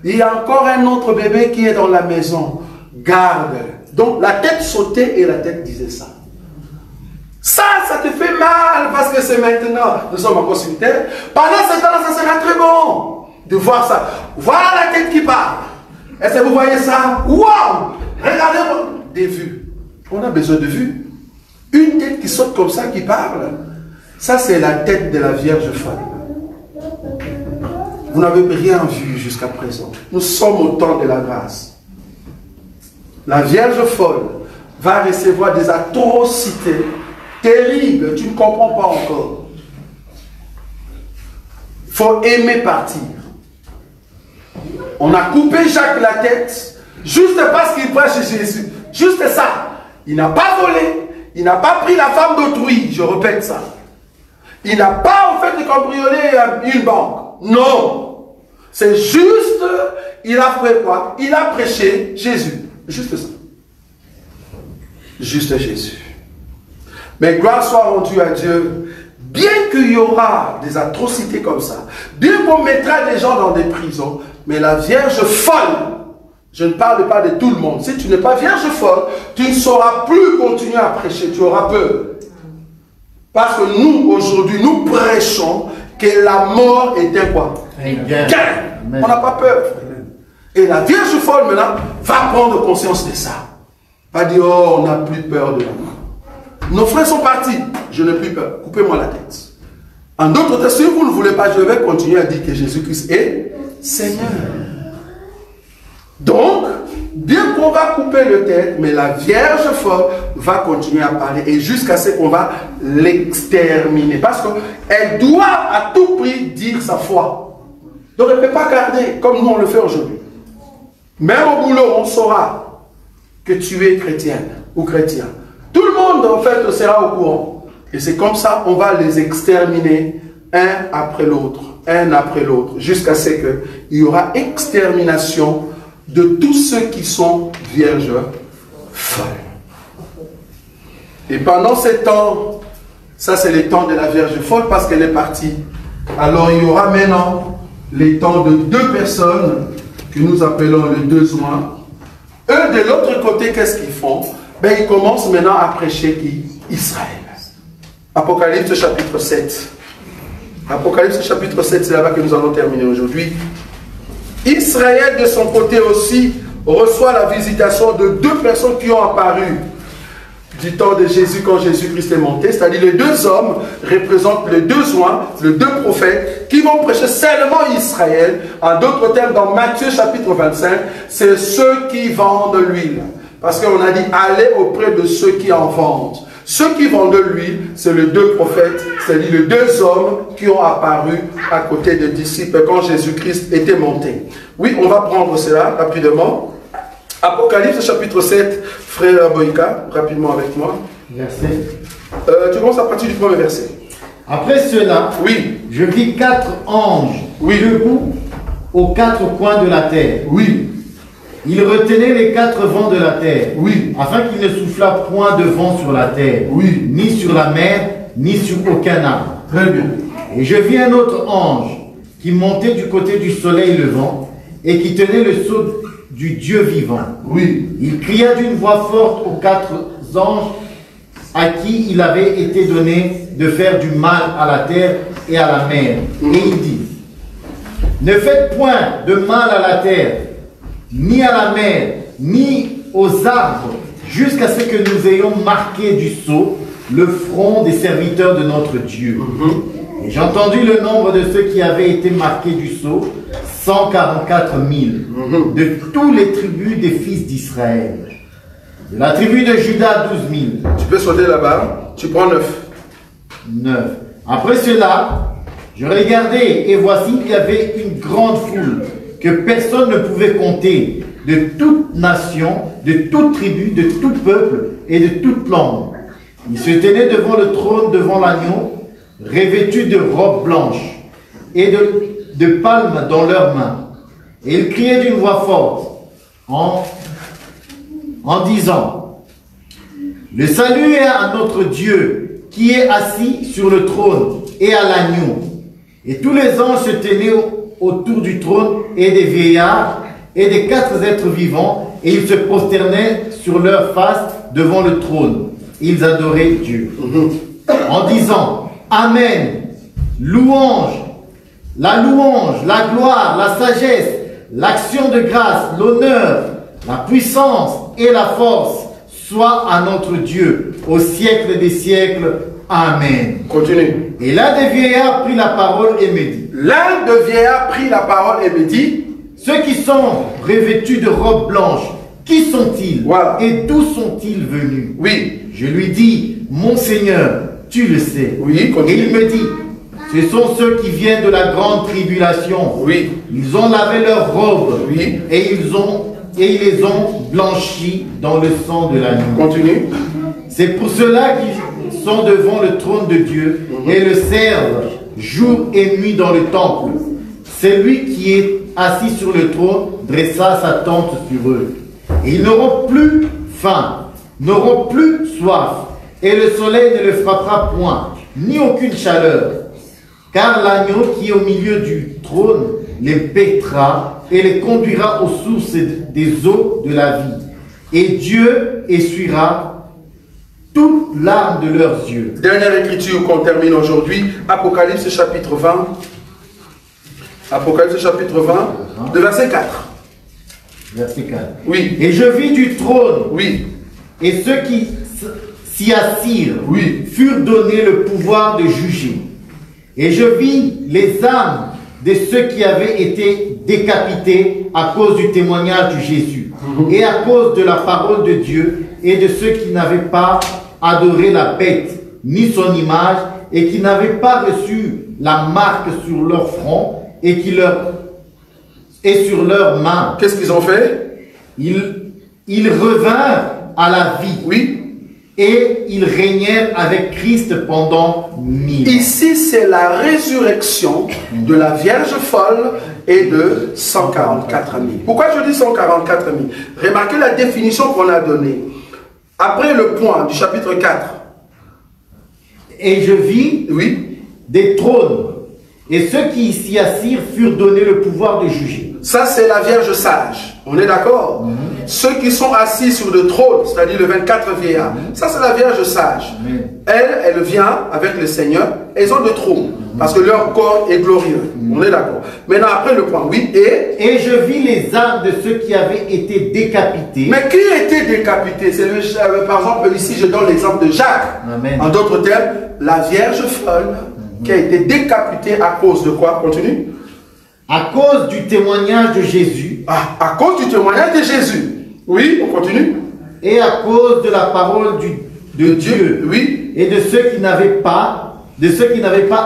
Il y a encore un autre bébé qui est dans la maison, garde. Donc la tête sautait et la tête disait ça. Ça te fait mal parce que c'est maintenant, nous sommes encore sur terre. Pendant ce temps-là, ça sera très bon de voir ça. Voilà la tête qui parle. Est-ce que vous voyez ça? Waouh! Regardez-moi. Des vues. On a besoin de vues. Une tête qui saute comme ça, qui parle. Ça, c'est la tête de la Vierge folle. Vous n'avez rien vu jusqu'à présent. Nous sommes au temps de la grâce. La Vierge folle va recevoir des atrocités terribles. Tu ne comprends pas encore. Il faut aimer partir. On a coupé Jacques la tête juste parce qu'il prêche Jésus. Juste ça. Il n'a pas volé. Il n'a pas pris la femme d'autrui. Je répète ça. Il n'a pas en fait cambriolé une banque. Non. C'est juste, il a fait quoi? Il a prêché Jésus. Juste ça. Juste Jésus. Mais gloire soit rendue à Dieu. Bien qu'il y aura des atrocités comme ça, bien qu'on mettra des gens dans des prisons, mais la Vierge folle, je ne parle pas de tout le monde. Si tu n'es pas Vierge folle, tu ne sauras plus continuer à prêcher, tu auras peur. Parce que nous, aujourd'hui, nous prêchons que la mort est un quoi? On n'a pas peur. Et la Vierge folle, maintenant, va prendre conscience de ça. Va dire, oh, on n'a plus peur de la mort. Nos frères sont partis, je n'ai plus peur. Coupez-moi la tête. En d'autres termes, si vous ne voulez pas, je vais continuer à dire que Jésus-Christ est Seigneur. Donc, bien qu'on va couper le tête, mais la Vierge folle va continuer à parler et jusqu'à ce qu'on va l'exterminer. Parce qu'elle doit à tout prix dire sa foi. Donc elle ne peut pas garder comme nous on le fait aujourd'hui. Même au boulot, on saura que tu es chrétienne ou chrétien. Tout le monde en fait sera au courant. Et c'est comme ça on va les exterminer un après l'autre, jusqu'à ce qu'il y aura extermination de tous ceux qui sont vierges folles. Et pendant ces temps, ça c'est les temps de la Vierge folle parce qu'elle est partie. Alors il y aura maintenant les temps de deux personnes que nous appelons les deux joints. Eux de l'autre côté, qu'est-ce qu'ils font? Ben, ils commencent maintenant à prêcher qui? Israël. Apocalypse chapitre 7. Apocalypse chapitre 7, c'est là-bas que nous allons terminer aujourd'hui. Israël de son côté aussi reçoit la visitation de deux personnes qui ont apparu. du temps de Jésus quand Jésus-Christ est monté, c'est-à-dire les deux hommes représentent les deux oints, les deux prophètes qui vont prêcher seulement Israël. En d'autres termes, dans Matthieu chapitre 25, c'est ceux qui vendent l'huile. Parce qu'on a dit, allez auprès de ceux qui en vendent. Ceux qui vendent l'huile, c'est les deux prophètes, c'est-à-dire les deux hommes qui ont apparu à côté des disciples quand Jésus-Christ était monté. Oui, on va prendre cela rapidement. Apocalypse chapitre 7, frère Boïka, rapidement avec moi. Verset. Tu commences à partir du premier verset. Après cela, Oui. je vis 4 anges debout aux 4 coins de la terre. Oui. Ils retenaient les 4 vents de la terre, Oui. afin qu'il ne soufflât point de vent sur la terre, Oui. ni sur la mer, ni sur aucun arbre. Très bien. Et je vis un autre ange qui montait du côté du soleil levant et qui tenait le sceau du Dieu vivant. Oui. Il cria d'une voix forte aux 4 anges à qui il avait été donné de faire du mal à la terre et à la mer. Et il dit, ne faites point de mal à la terre, ni à la mer, ni aux arbres, jusqu'à ce que nous ayons marqué du sceau le front des serviteurs de notre Dieu. Et j'ai entendu le nombre de ceux qui avaient été marqués du sceau, 144 000, de tous les tribus des fils d'Israël. De la tribu de Juda, 12 000. Tu peux sauter là-bas. Tu prends 9. 9. Après cela, je regardais et voici qu'il y avait une grande foule que personne ne pouvait compter, de toute nation, de toute tribu, de tout peuple et de toute langue. Ils se tenaient devant le trône, devant l'agneau, revêtus de robes blanches et de palmes dans leurs mains. Et ils criaient d'une voix forte en disant, le salut est à notre Dieu qui est assis sur le trône et à l'agneau. Et tous les anges se tenaient autour du trône et des vieillards et des 4 êtres vivants, et ils se prosternaient sur leur face devant le trône. Ils adoraient Dieu en disant, Amen, louange, la gloire, la sagesse, l'action de grâce, l'honneur, la puissance et la force soit à notre Dieu au siècle des siècles. Amen. Continue. Et l'un des vieillards prit la parole et me dit, L'un des vieillards prit la parole et me dit, ceux qui sont revêtus de robes blanches, qui sont-ils? Voilà. Et d'où sont-ils venus? Oui. Je lui dis, mon Seigneur, tu le sais. Oui, continue. Et il me dit, ce sont ceux qui viennent de la grande tribulation. Oui. Ils ont lavé leurs robes. Oui. Et ils les ont blanchis dans le sang de l'agneau. Continue. C'est pour cela qu'ils sont devant le trône de Dieu et le servent jour et nuit dans le temple. C'est lui qui est assis sur le trône dressa sa tente sur eux. Et ils n'auront plus faim, n'auront plus soif, et le soleil ne les frappera point, ni aucune chaleur. Car l'agneau qui est au milieu du trône les paîtra et les conduira aux sources des eaux de la vie. Et Dieu essuiera toute larme de leurs yeux. Dernière écriture qu'on termine aujourd'hui, Apocalypse chapitre 20. Apocalypse chapitre 20, de verset 4. Verset 4. Oui. Et je vis du trône, Oui. et ceux qui s'y assirent, Oui. furent donnés le pouvoir de juger. Et je vis les âmes de ceux qui avaient été décapités à cause du témoignage de Jésus et à cause de la parole de Dieu, et de ceux qui n'avaient pas adoré la bête ni son image, et qui n'avaient pas reçu la marque sur leur front et sur leurs mains. Qu'est-ce qu'ils ont fait? Ils revinrent à la vie. Oui. Et ils régnèrent avec Christ pendant 1000 ans. Ici, c'est la résurrection de la Vierge folle et de 144 000. Pourquoi je dis 144 000? Remarquez la définition qu'on a donnée. Après le point du chapitre 4. Et je vis Oui. des trônes Et ceux qui s'y assirent furent donnés le pouvoir de juger. Ça, c'est la Vierge sage. On est d'accord? Ceux qui sont assis sur le trône, c'est-à-dire le 24 vieillards. Ça, c'est la Vierge sage. Elle vient avec le Seigneur. Elles ont le trône. Parce que leur corps est glorieux. On est d'accord. Maintenant, après le point, oui. Et je vis les âmes de ceux qui avaient été décapités. Mais qui était décapité? C'est par exemple, ici, je donne l'exemple de Jacques. Amen. En d'autres termes, la Vierge folle qui a été décapitée à cause de quoi? Continue. À cause du témoignage de Jésus. Ah, à cause du témoignage de Jésus. Oui, on continue. Et à cause de la parole de Dieu. Oui. Et de ceux qui n'avaient pas,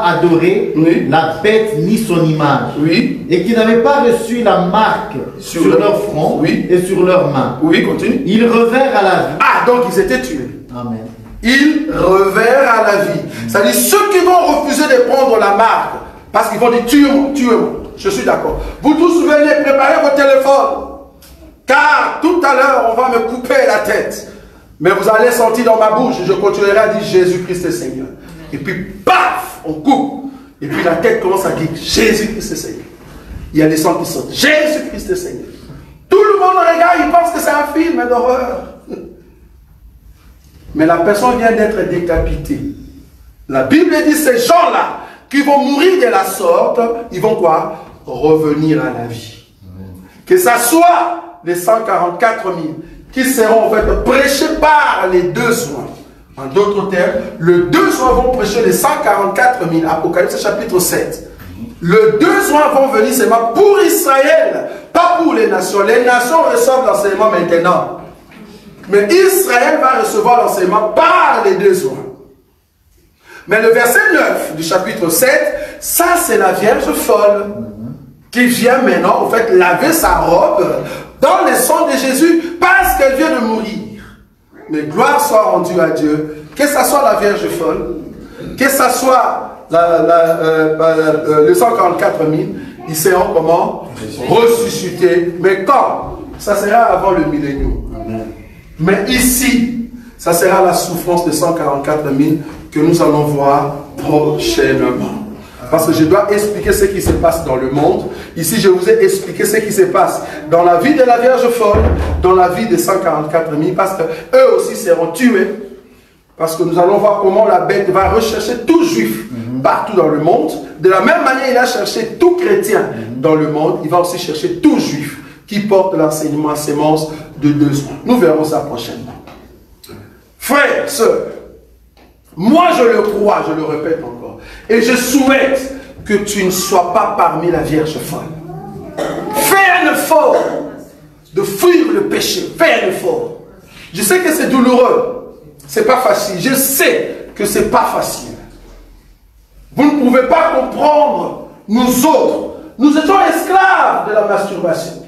adoré la bête ni son image. Oui. Et qui n'avaient pas reçu la marque sur leur front et sur leurs mains. Oui, continue. Ils revinrent à la vie. Ah, donc ils étaient tués. Amen. Ils revinrent à la vie. C'est-à-dire ceux qui vont refuser de prendre la marque, parce qu'ils vont dire tuez-moi. Je suis d'accord. Vous tous venez préparer vos téléphones. Car tout à l'heure, on va me couper la tête. Mais vous allez sortir dans ma bouche. Je continuerai à dire Jésus-Christ est Seigneur. Et puis, paf, on coupe. Et puis la tête commence à dire Jésus-Christ est Seigneur. Il y a des sons qui sortent. Jésus-Christ est Seigneur. Tout le monde regarde, il pense que c'est un film d'horreur. Mais la personne vient d'être décapitée. La Bible dit ces gens-là qui vont mourir de la sorte, ils vont quoi? Revenir à la vie. Que ça soit les 144 000 qui seront en fait prêchés par les deux soins. En d'autres termes, les deux soins vont prêcher les 144 000. Apocalypse chapitre 7. Les deux soins vont venir seulement pour Israël, pas pour les nations. Les nations reçoivent l'enseignement maintenant. Mais Israël va recevoir l'enseignement par les deux soins. Mais le verset 9 du chapitre 7, ça c'est la Vierge folle qui vient maintenant, en fait, laver sa robe dans le sang de Jésus parce qu'elle vient de mourir. Mais gloire soit rendue à Dieu, que ce soit la Vierge folle, que ce soit les 144 000, ils seront comment? Ressuscités. Mais quand? Ça sera avant le millénium. Mais ici, ça sera la souffrance de 144 000 que nous allons voir prochainement. Parce que je dois expliquer ce qui se passe dans le monde. Ici, je vous ai expliqué ce qui se passe dans la vie de la Vierge folle, dans la vie des 144 000, parce qu'eux aussi seront tués. Parce que nous allons voir comment la bête va rechercher tout juif partout dans le monde. De la même manière, il a cherché tout chrétien dans le monde. Il va aussi chercher tout juif qui porte l'enseignement à sémence de deux soins. Nous verrons ça prochainement. Frères, sœurs, moi je le crois, je le répète encore, et je souhaite que tu ne sois pas parmi la Vierge folle. Fais un effort de fuir le péché, fais un effort. Je sais que c'est douloureux, c'est pas facile, je sais que c'est pas facile. Vous ne pouvez pas comprendre, nous autres, nous étions esclaves de la masturbation.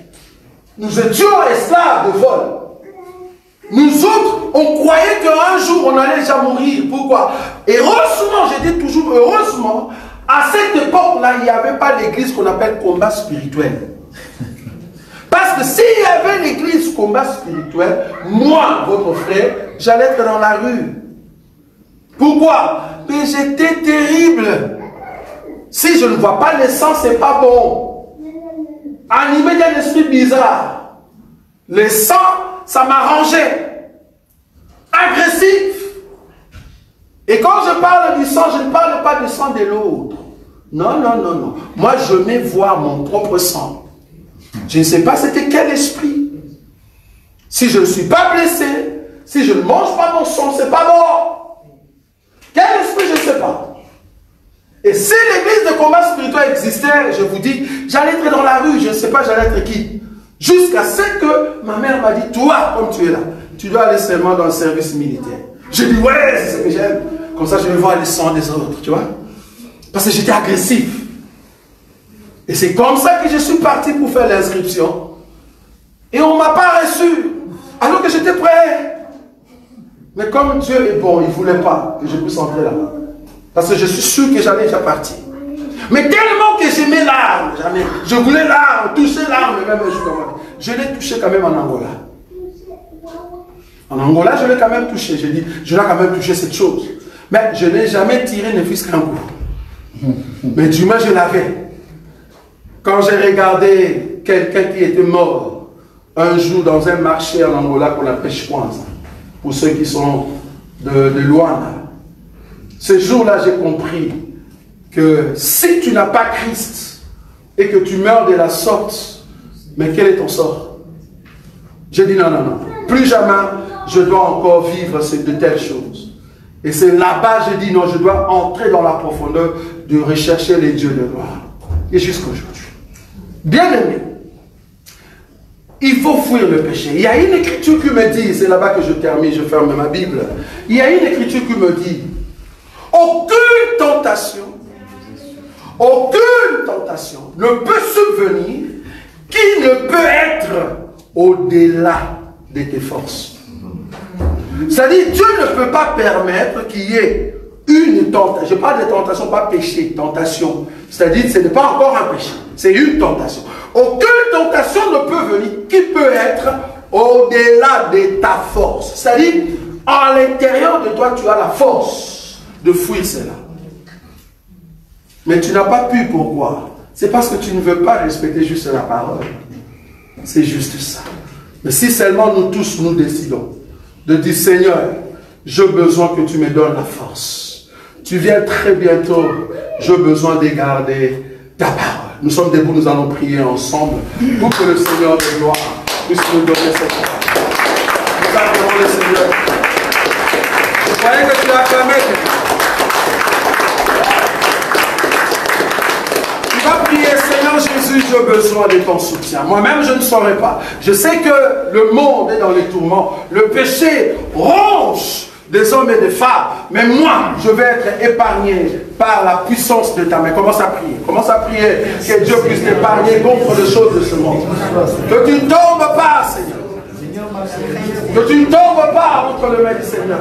Nous étions esclaves de vol. Nous autres, on croyait qu'un jour on allait déjà mourir. Pourquoi? Heureusement, je dis toujours heureusement, à cette époque-là, il n'y avait pas l'église qu'on appelle combat spirituel. Parce que s'il y avait l'église combat spirituel, moi, votre frère, j'allais être dans la rue. Pourquoi? Mais j'étais terrible. Si je ne vois pas le sang, c'est pas bon. Animé d'un esprit bizarre. Le sang, ça m'arrangeait. Agressif. Et quand je parle du sang, je ne parle pas du sang de l'autre. Non, non, non, non. Moi, je mets voir mon propre sang. Je ne sais pas c'était quel esprit. Si je ne suis pas blessé, si je ne mange pas mon sang, c'est pas bon. Quel esprit, je ne sais pas. Et si l'église de combat spirituel existait, je vous dis, j'allais être dans la rue, je ne sais pas j'allais être qui. Jusqu'à ce que ma mère m'a dit, toi, comme tu es là, tu dois aller seulement dans le service militaire. J'ai dit, ouais, c'est ce que j'aime. Comme ça, je vais voir les sangs des autres, tu vois. Parce que j'étais agressif. Et c'est comme ça que je suis parti pour faire l'inscription. Et on ne m'a pas reçu, alors que j'étais prêt. Mais comme Dieu est bon, il ne voulait pas que je puisse entrer là-bas. Parce que je suis sûr que j'allais déjà partir. Mais tellement que j'aimais l'arme, je voulais l'arme, toucher l'arme, même un jour. Je l'ai touché quand même en Angola. En Angola, je l'ai quand même touché. J'ai dit, je l'ai quand même touché cette chose. Mais je n'ai jamais tiré ne fût-ce qu'un coup. Mais du moins, je l'avais. Quand j'ai regardé quelqu'un qui était mort un jour dans un marché en Angola qu'on appelle Chouanza, pour ceux qui sont de Luanda, ce jour-là, j'ai compris que si tu n'as pas Christ et que tu meurs de la sorte, mais quel est ton sort? J'ai dit non, non, non. Plus jamais je dois encore vivre de telles choses. Et c'est là-bas, j'ai dit non, je dois entrer dans la profondeur de rechercher les dieux de gloire. Et jusqu'à aujourd'hui. Bien aimé, il faut fuir le péché. Il y a une écriture qui me dit, c'est là-bas que je termine, je ferme ma Bible. Il y a une écriture qui me dit, aucune tentation ne peut subvenir qui ne peut être au-delà de tes forces. C'est-à-dire, Dieu ne peut pas permettre qu'il y ait une tentation. Je parle de tentation, pas péché, tentation. C'est-à-dire, ce n'est pas encore un péché, c'est une tentation. Aucune tentation ne peut venir qui peut être au-delà de ta force. C'est-à-dire, à l'intérieur de toi, tu as la force de fuir cela. Mais tu n'as pas pu, pourquoi? C'est parce que tu ne veux pas respecter juste la parole. C'est juste ça. Mais si seulement nous tous, nous décidons de dire, Seigneur, j'ai besoin que tu me donnes la force. Tu viens très bientôt, j'ai besoin de garder ta parole. Nous sommes debout, nous allons prier ensemble pour que le Seigneur de gloire puisse nous donner cette parole. Nous acclamons le Seigneur. Je croyais que tu acclamais. Tu vas prier, Seigneur Jésus, j'ai besoin de ton soutien. Moi-même, je ne saurais pas. Je sais que le monde est dans les tourments. Le péché ronge des hommes et des femmes. Mais moi, je vais être épargné par la puissance de ta main. Commence à prier. Commence à prier que Dieu puisse t'épargner contre les choses de ce monde. Que tu ne tombes pas, Seigneur. Que tu ne tombes pas entre les mains du Seigneur.